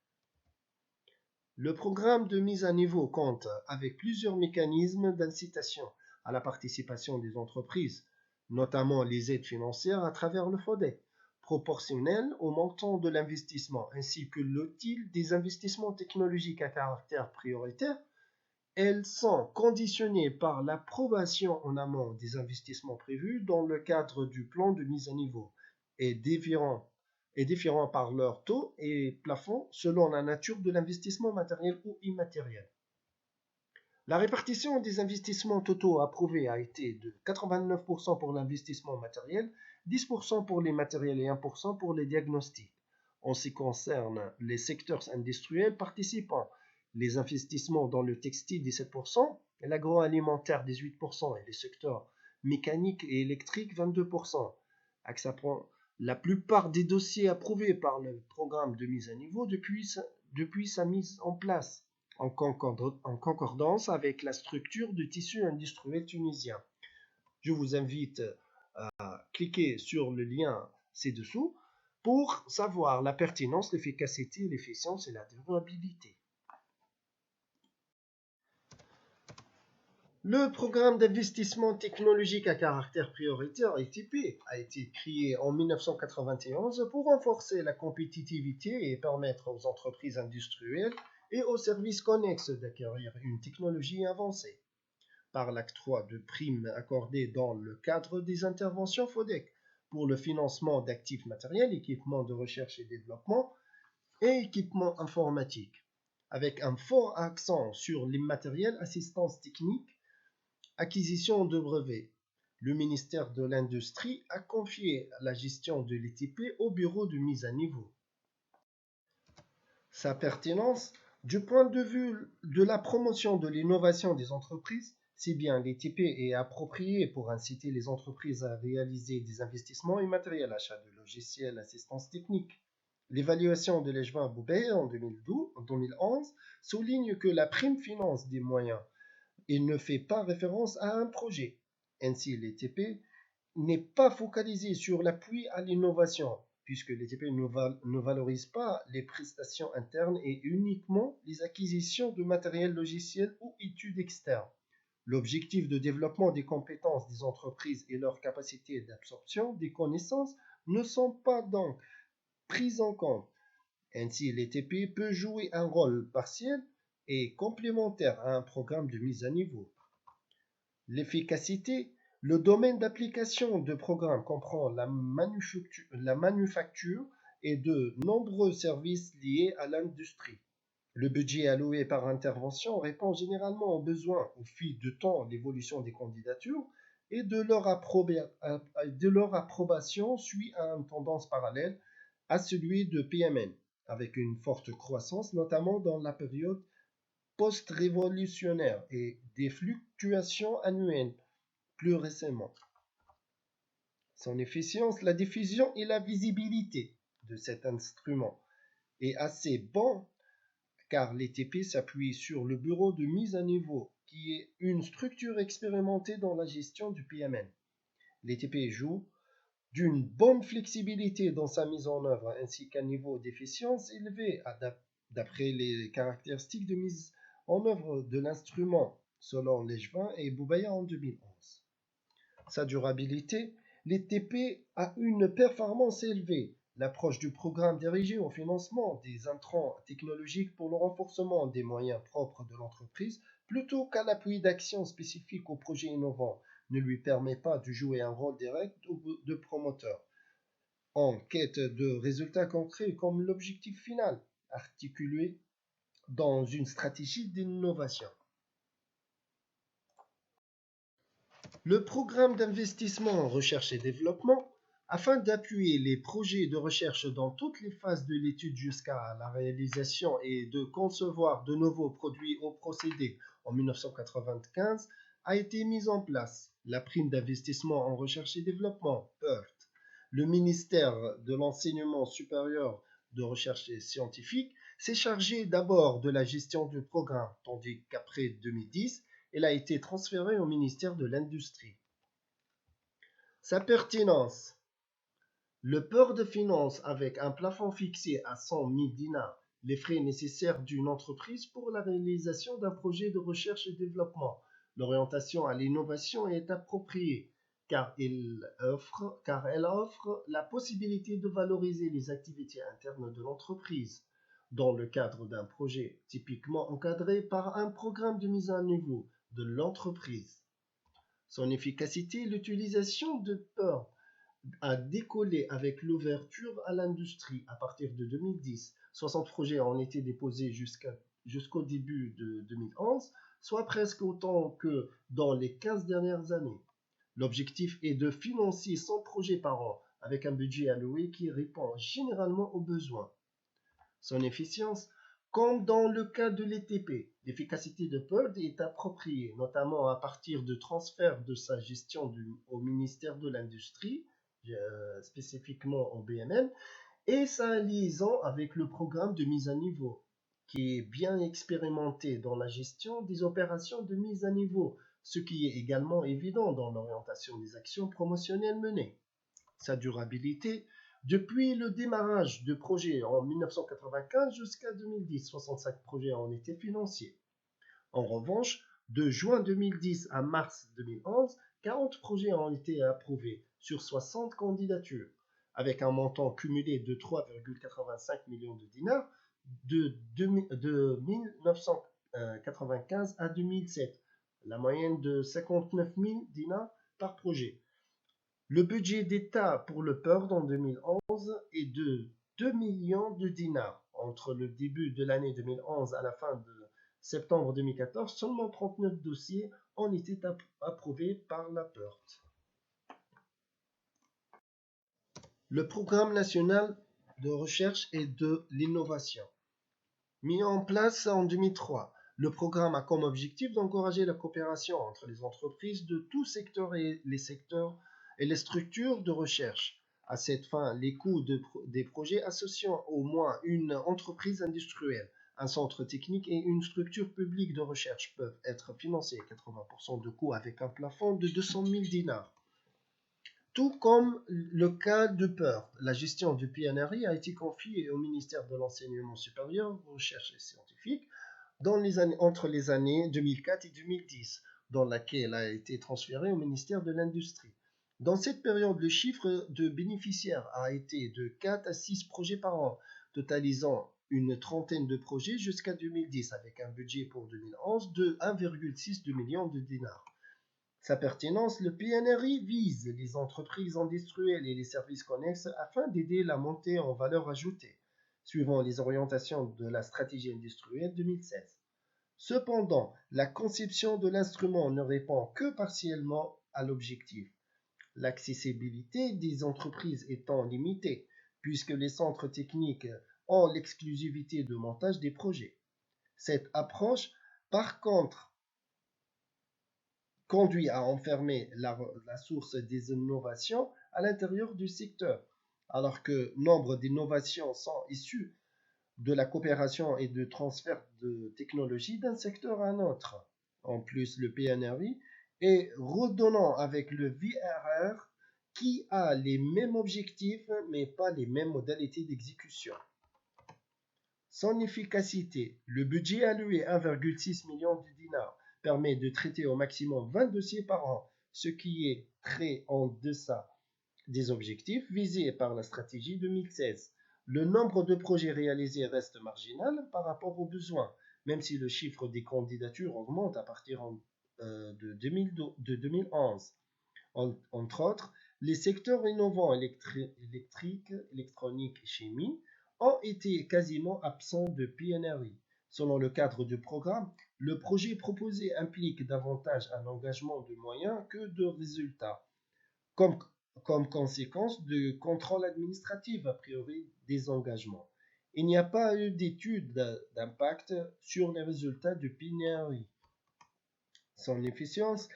Speaker 6: Le programme de mise à niveau compte avec plusieurs mécanismes d'incitation à la participation des entreprises, notamment les aides financières à travers le FODEC, proportionnelles au montant de l'investissement, ainsi que l'outil des investissements technologiques à caractère prioritaire. Elles sont conditionnées par l'approbation en amont des investissements prévus dans le cadre du plan de mise à niveau et différents par leur taux et plafond selon la nature de l'investissement matériel ou immatériel. La répartition des investissements totaux approuvés a été de 89% pour l'investissement matériel, 10% pour les matériels et 1% pour les diagnostics. En ce qui concerne les secteurs industriels participants, les investissements dans le textile 17%, l'agroalimentaire 18% et les secteurs mécaniques et électriques 22%. La plupart des dossiers approuvés par le programme de mise à niveau depuis sa mise en place, en concordance avec la structure du tissu industriel tunisien. Je vous invite à cliquer sur le lien ci-dessous pour savoir la pertinence, l'efficacité, l'efficience et la durabilité. Le programme d'investissement technologique à caractère prioritaire, ITP, a été créé en 1991 pour renforcer la compétitivité et permettre aux entreprises industrielles et aux services connexes d'acquérir une technologie avancée. Par l'octroi de primes accordées dans le cadre des interventions FODEC pour le financement d'actifs matériels, équipements de recherche et développement et équipements informatiques, avec un fort accent sur l'immatériel, assistance technique, acquisition de brevets. Le ministère de l'Industrie a confié la gestion de l'ITP au bureau de mise à niveau. Sa pertinence, du point de vue de la promotion de l'innovation des entreprises, si bien l'ITP est approprié pour inciter les entreprises à réaliser des investissements immatériels, achat de logiciels, assistance technique. L'évaluation de l'Ejvin Boubey en 2011 souligne que la prime finance des moyens et ne fait pas référence à un projet. Ainsi, l'ITP n'est pas focalisé sur l'appui à l'innovation, puisque l'ITP ne valorise pas les prestations internes et uniquement les acquisitions de matériel logiciel ou études externes. L'objectif de développement des compétences des entreprises et leur capacité d'absorption des connaissances ne sont pas donc pris en compte. Ainsi, l'ITP peut jouer un rôle partiel et complémentaire à un programme de mise à niveau. L'efficacité, le domaine d'application de programme comprend la manufacture et de nombreux services liés à l'industrie. Le budget alloué par intervention répond généralement aux besoins au fil du temps, l'évolution des candidatures et de leur approbation suit à une tendance parallèle à celui de PMN, avec une forte croissance, notamment dans la période post-révolutionnaire et des fluctuations annuelles plus récemment. Son efficience, la diffusion et la visibilité de cet instrument est assez bon car l'ITP s'appuie sur le bureau de mise à niveau qui est une structure expérimentée dans la gestion du PMN. L'ITP joue d'une bonne flexibilité dans sa mise en œuvre ainsi qu'un niveau d'efficience élevé d'après les caractéristiques de mise en œuvre de l'instrument selon l'Ejvin et Boubaya en 2011. Sa durabilité, l'ITP a une performance élevée L'approche du programme dirigée au financement des intrants technologiques pour le renforcement des moyens propres de l'entreprise plutôt qu'à l'appui d'actions spécifiques aux projets innovants ne lui permet pas de jouer un rôle direct de promoteur en quête de résultats concrets comme l'objectif final articulé dans une stratégie d'innovation. Le programme d'investissement en recherche et développement, afin d'appuyer les projets de recherche dans toutes les phases de l'étude jusqu'à la réalisation et de concevoir de nouveaux produits ou procédés en 1995, a été mis en place. La prime d'investissement en recherche et développement, PERT. Le ministère de l'Enseignement supérieur de recherche et scientifique s'est chargé d'abord de la gestion du programme, tandis qu'après 2010, elle a été transférée au ministère de l'Industrie. Sa pertinence. Le port de finance avec un plafond fixé à 100 000 dinars, les frais nécessaires d'une entreprise pour la réalisation d'un projet de recherche et développement. L'orientation à l'innovation est appropriée car elle offre la possibilité de valoriser les activités internes de l'entreprise dans le cadre d'un projet typiquement encadré par un programme de mise à niveau de l'entreprise. Son efficacité, l'utilisation de peur a décollé avec l'ouverture à l'industrie à partir de 2010. 60 projets ont été déposés jusqu'au début de 2011, soit presque autant que dans les 15 dernières années. L'objectif est de financer 100 projets par an avec un budget alloué qui répond généralement aux besoins. Son efficience, comme dans le cas de l'ETP, l'efficacité de PERD est appropriée, notamment à partir de transferts de sa gestion au ministère de l'Industrie, spécifiquement au BNL, et sa liaison avec le programme de mise à niveau, qui est bien expérimenté dans la gestion des opérations de mise à niveau, ce qui est également évident dans l'orientation des actions promotionnelles menées. Sa durabilité, depuis le démarrage de projets en 1995 jusqu'à 2010, 65 projets ont été financés. En revanche, de juin 2010 à mars 2011, 40 projets ont été approuvés sur 60 candidatures, avec un montant cumulé de 3,85 millions de dinars de 1995 à 2007, la moyenne de 59 000 dinars par projet. Le budget d'État pour le PERD en 2011 est de 2 millions de dinars. Entre le début de l'année 2011 à la fin de septembre 2014, seulement 39 dossiers ont été approuvés par la PERD. Le Programme national de recherche et de l'innovation. Mis en place en 2003, le programme a comme objectif d'encourager la coopération entre les entreprises de tous secteurs et les structures de recherche. À cette fin, les coûts des projets associant au moins une entreprise industrielle, un centre technique et une structure publique de recherche peuvent être financés à 80% de coûts avec un plafond de 200 000 dinars. Tout comme le cas de PERD, la gestion du PNRI a été confiée au ministère de l'Enseignement supérieur, de recherche et scientifique entre les années 2004 et 2010, dans laquelle a été transférée au ministère de l'Industrie. Dans cette période, le chiffre de bénéficiaires a été de 4 à 6 projets par an, totalisant une trentaine de projets jusqu'à 2010, avec un budget pour 2011 de 1,6 million de dinars. Sa pertinence, le PNRI vise les entreprises industrielles et les services connexes afin d'aider la montée en valeur ajoutée, suivant les orientations de la stratégie industrielle 2016. Cependant, la conception de l'instrument ne répond que partiellement à l'objectif, l'accessibilité des entreprises étant limitée, puisque les centres techniques ont l'exclusivité de montage des projets. Cette approche, par contre, conduit à enfermer la source des innovations à l'intérieur du secteur, alors que nombre d'innovations sont issues de la coopération et de transfert de technologies d'un secteur à un autre. En plus, le PNRI est redondant avec le VRR qui a les mêmes objectifs mais pas les mêmes modalités d'exécution. Son efficacité, le budget alloué 1,6 million de dinars permet de traiter au maximum 20 dossiers par an, ce qui est très en deçà des objectifs visés par la stratégie 2016. Le nombre de projets réalisés reste marginal par rapport aux besoins, même si le chiffre des candidatures augmente à partir de 2011. Entre autres, les secteurs innovants électrique, électronique et chimie ont été quasiment absents de PNRI. Selon le cadre du programme, le projet proposé implique davantage un engagement de moyens que de résultats, comme, comme conséquence du contrôle administratif a priori des engagements. Il n'y a pas eu d'étude d'impact sur les résultats du PNRI. Son efficience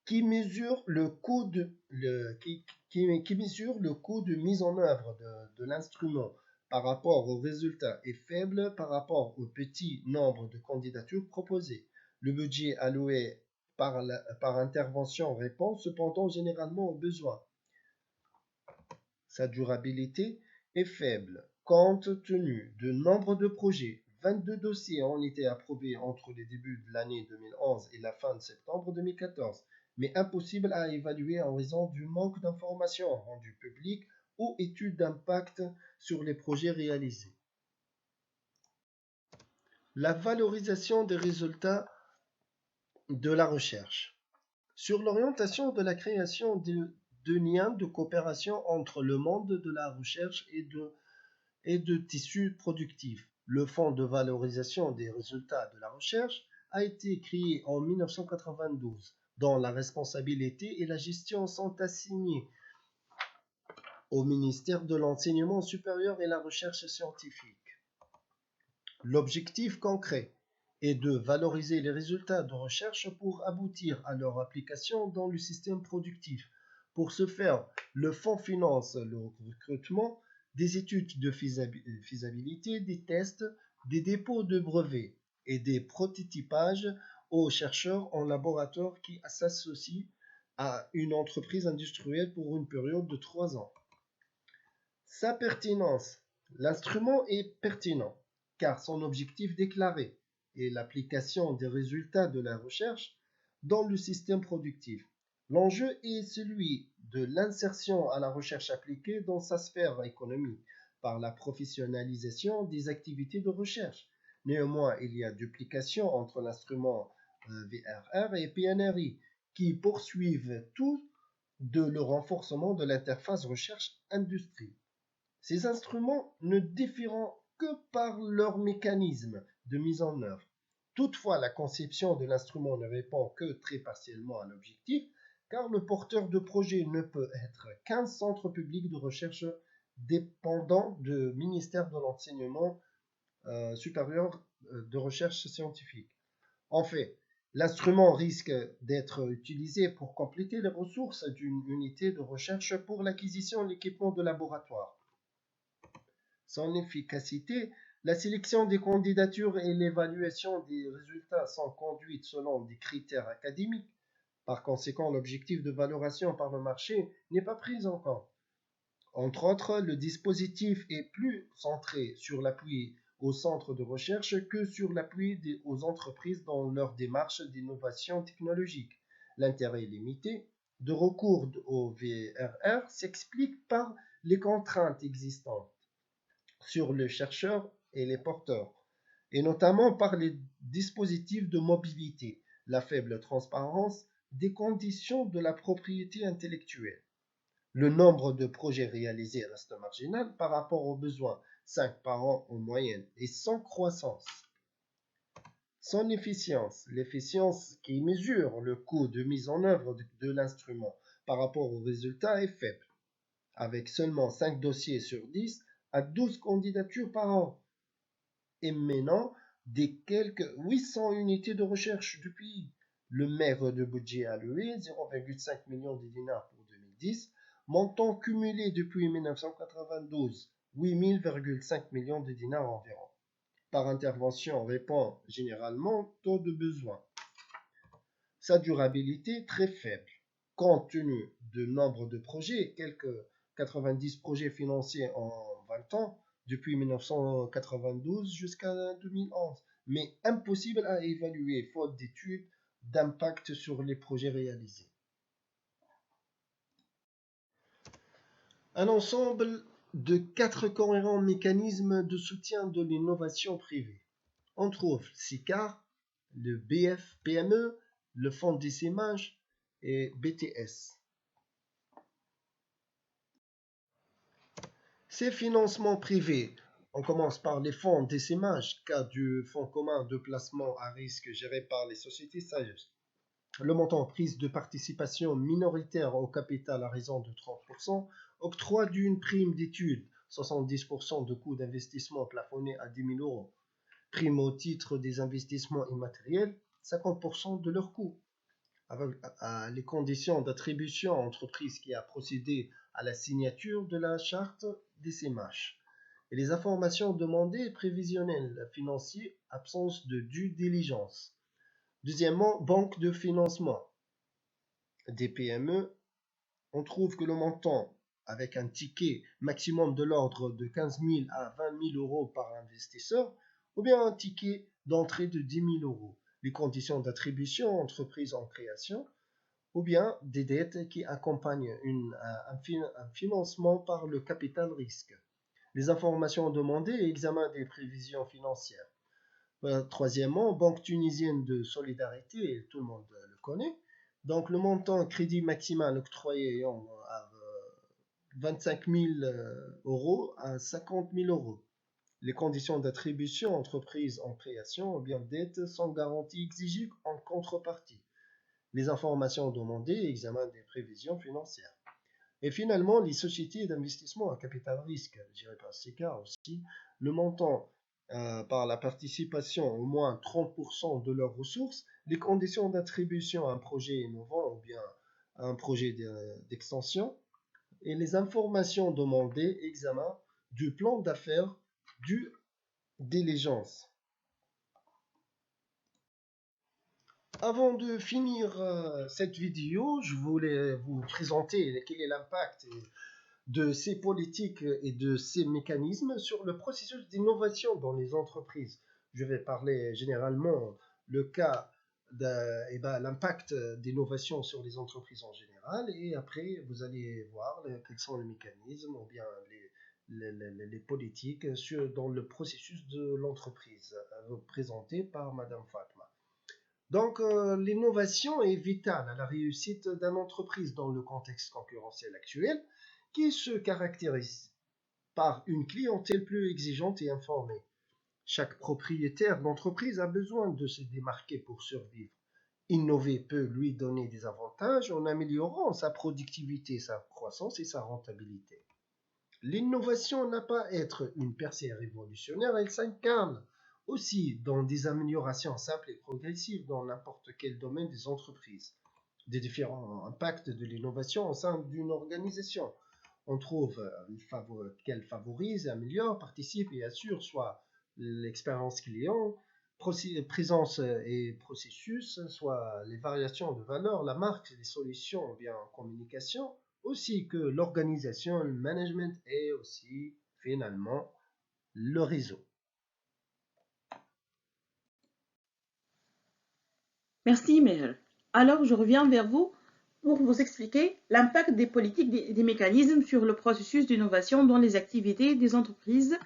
Speaker 6: qui mesure le coût qui mesure le coût de mise en œuvre de l'instrument par rapport aux résultats est faible par rapport au petit nombre de candidatures proposées. Le budget alloué par intervention répond cependant généralement aux besoins. Sa durabilité est faible compte tenu du nombre de projets. 22 dossiers ont été approuvés entre les débuts de l'année 2011 et la fin de septembre 2014, mais impossible à évaluer en raison du manque d'informations rendues publiques ou études d'impact sur les projets réalisés. La valorisation des résultats de la recherche. Sur l'orientation de la création de liens de coopération entre le monde de la recherche et de tissus productifs. Le Fonds de valorisation des résultats de la recherche a été créé en 1992, dont la responsabilité et la gestion sont assignées au ministère de l'Enseignement supérieur et la recherche scientifique. L'objectif concret est de valoriser les résultats de recherche pour aboutir à leur application dans le système productif. Pour ce faire, le fonds finance le recrutement, des études de faisabilité, des tests, des dépôts de brevets et des prototypages aux chercheurs en laboratoire qui s'associent à une entreprise industrielle pour une période de 3 ans. Sa pertinence. L'instrument est pertinent car son objectif déclaré est l'application des résultats de la recherche dans le système productif. L'enjeu est celui de l'insertion à la recherche appliquée dans sa sphère économique par la professionnalisation des activités de recherche. Néanmoins, il y a duplication entre l'instrument VRR et PNRI qui poursuivent tout de le renforcement de l'interface recherche-industrie. Ces instruments ne différent que par leur mécanisme de mise en œuvre. Toutefois, la conception de l'instrument ne répond que très partiellement à l'objectif, car le porteur de projet ne peut être qu'un centre public de recherche dépendant du ministère de l'Enseignement supérieur de recherche scientifique. En fait, l'instrument risque d'être utilisé pour compléter les ressources d'une unité de recherche pour l'acquisition et l'équipement de laboratoire. Son efficacité, la sélection des candidatures et l'évaluation des résultats sont conduites selon des critères académiques. Par conséquent, l'objectif de valorisation par le marché n'est pas pris en compte. Entre autres, le dispositif est plus centré sur l'appui aux centres de recherche que sur l'appui aux entreprises dans leur démarche d'innovation technologique. L'intérêt limité de recours au VRR s'explique par les contraintes existantes sur les chercheurs et les porteurs, et notamment par les dispositifs de mobilité, la faible transparence des conditions de la propriété intellectuelle. Le nombre de projets réalisés reste marginal par rapport aux besoins, 5 par an en moyenne, et sans croissance. Son efficience, l'efficience qui mesure le coût de mise en œuvre de l'instrument par rapport aux résultats est faible, avec seulement 5 dossiers sur 10 à 12 candidatures par an, émanant des quelques 800 unités de recherche du pays. Le maigre de budget alloué, 0,5 millions de dinars pour 2010, montant cumulé depuis 1992, 8,5 millions de dinars environ. Par intervention répond généralement taux de besoin. Sa durabilité très faible, compte tenu du nombre de projets, quelques 90 projets financés en 20 ans, depuis 1992 jusqu'à 2011, mais impossible à évaluer faute d'études d'impact sur les projets réalisés. Un ensemble de 4 cohérents mécanismes de soutien de l'innovation privée. On trouve SICAR, le BF-PME, le Fonds d'essaimage et BTS. Ces financements privés, on commence par les fonds d'essaimage, cas du fonds commun de placement à risque géré par les sociétés sérieuses. Le montant prise de participation minoritaire au capital à raison de 30%, octroi d'une prime d'études, 70% de coût d'investissement plafonné à 10 000 euros, prime au titre des investissements immatériels, 50% de leur coût. Avec les conditions d'attribution à entreprise qui a procédé à la signature de la charte d'essaimage. Et les informations demandées prévisionnelles financiers, absence de due diligence. Deuxièmement, banque de financement des PME. On trouve que le montant, avec un ticket maximum de l'ordre de 15 000 à 20 000 euros par investisseur, ou bien un ticket d'entrée de 10 000 euros. Les conditions d'attribution entreprise en création, ou bien des dettes qui accompagnent un financement par le capital risque. Les informations demandées et examen des prévisions financières. Troisièmement, Banque tunisienne de solidarité, tout le monde le connaît. Donc le montant crédit maximal octroyé à 25 000 euros à 50 000 euros. Les conditions d'attribution entreprise en création ou bien dette sans garantie exigée en contrepartie. Les informations demandées et examen des prévisions financières. Et finalement, les sociétés d'investissement à capital risque, gérées par SICAR aussi, le montant par la participation au moins 30% de leurs ressources, les conditions d'attribution à un projet innovant ou bien à un projet d'extension, et les informations demandées, examen du plan d'affaires, du diligence. Avant de finir cette vidéo, je voulais vous présenter quel est l'impact de ces politiques et de ces mécanismes sur le processus d'innovation dans les entreprises. Je vais parler généralement le cas l'impact d'innovation sur les entreprises en général, et après vous allez voir quels sont les mécanismes ou bien les politiques dans le processus de l'entreprise présenté par Madame Fatma. Donc, l'innovation est vitale à la réussite d'une entreprise dans le contexte concurrentiel actuel qui se caractérise par une clientèle plus exigeante et informée. Chaque propriétaire d'entreprise a besoin de se démarquer pour survivre. Innover peut lui donner des avantages en améliorant sa productivité, sa croissance et sa rentabilité. L'innovation n'a pas à être une percée révolutionnaire, elle s'incarne aussi dans des améliorations simples et progressives dans n'importe quel domaine des entreprises. Des différents impacts de l'innovation au sein d'une organisation. On trouve qu'elle favorise, améliore, participe et assure soit l'expérience client, présence et processus, soit les variations de valeur, la marque, les solutions, bien communication, aussi que l'organisation, le management et aussi finalement le réseau.
Speaker 5: Merci Meher. Alors je reviens vers vous pour vous expliquer l'impact des politiques et des mécanismes sur le processus d'innovation dans les activités des entreprises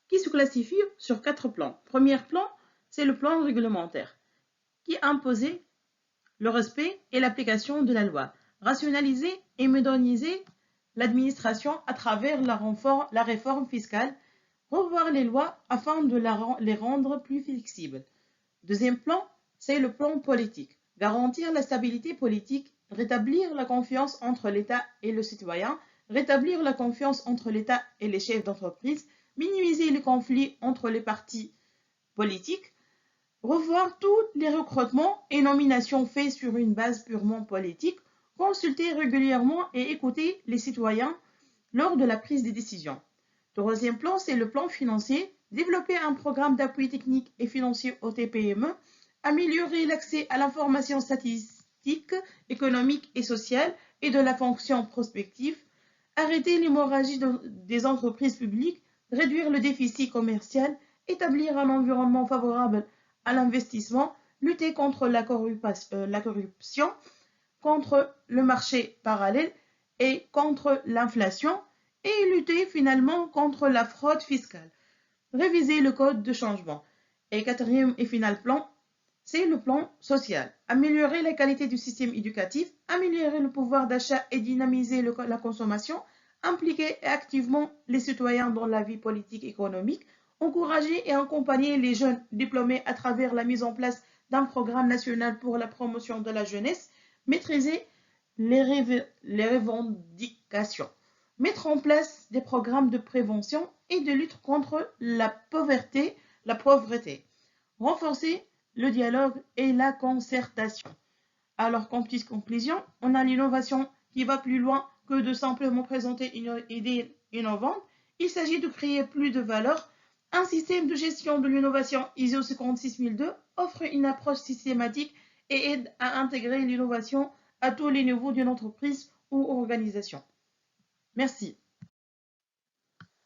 Speaker 5: qui se classifient sur 4 plans. Premier plan, c'est le plan réglementaire qui a imposé le respect et l'application de la loi, rationaliser et moderniser l'administration à travers la réforme fiscale, revoir les lois afin de les rendre plus flexibles. Deuxième plan, c'est le plan politique. Garantir la stabilité politique, rétablir la confiance entre l'État et le citoyen, rétablir la confiance entre l'État et les chefs d'entreprise, minimiser les conflits entre les partis politiques, revoir tous les recrutements et nominations faits sur une base purement politique, consulter régulièrement et écouter les citoyens lors de la prise des décisions. Troisième plan, c'est le plan financier. Développer un programme d'appui technique et financier aux TPME, améliorer l'accès à l'information statistique, économique et sociale et de la fonction prospective, arrêter l'hémorragie des entreprises publiques, réduire le déficit commercial, établir un environnement favorable à l'investissement, lutter contre la corruption, contre le marché parallèle et contre l'inflation, et lutter finalement contre la fraude fiscale. Réviser le code de changement. Et quatrième et final plan, c'est le plan social. Améliorer la qualité du système éducatif, améliorer le pouvoir d'achat et dynamiser la consommation, impliquer activement les citoyens dans la vie politique et économique, encourager et accompagner les jeunes diplômés à travers la mise en place d'un programme national pour la promotion de la jeunesse, maîtriser les revendications, mettre en place des programmes de prévention et de lutte contre la pauvreté, renforcer le dialogue et la concertation. Alors, qu'en petite conclusion, on a l'innovation qui va plus loin que de simplement présenter une idée innovante. Il s'agit de créer plus de valeur. Un système de gestion de l'innovation ISO 56002 offre une approche systématique et aide à intégrer l'innovation à tous les niveaux d'une entreprise ou organisation. Merci.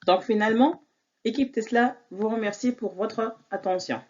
Speaker 5: Donc finalement, l'équipe Tesla vous remercie pour votre attention.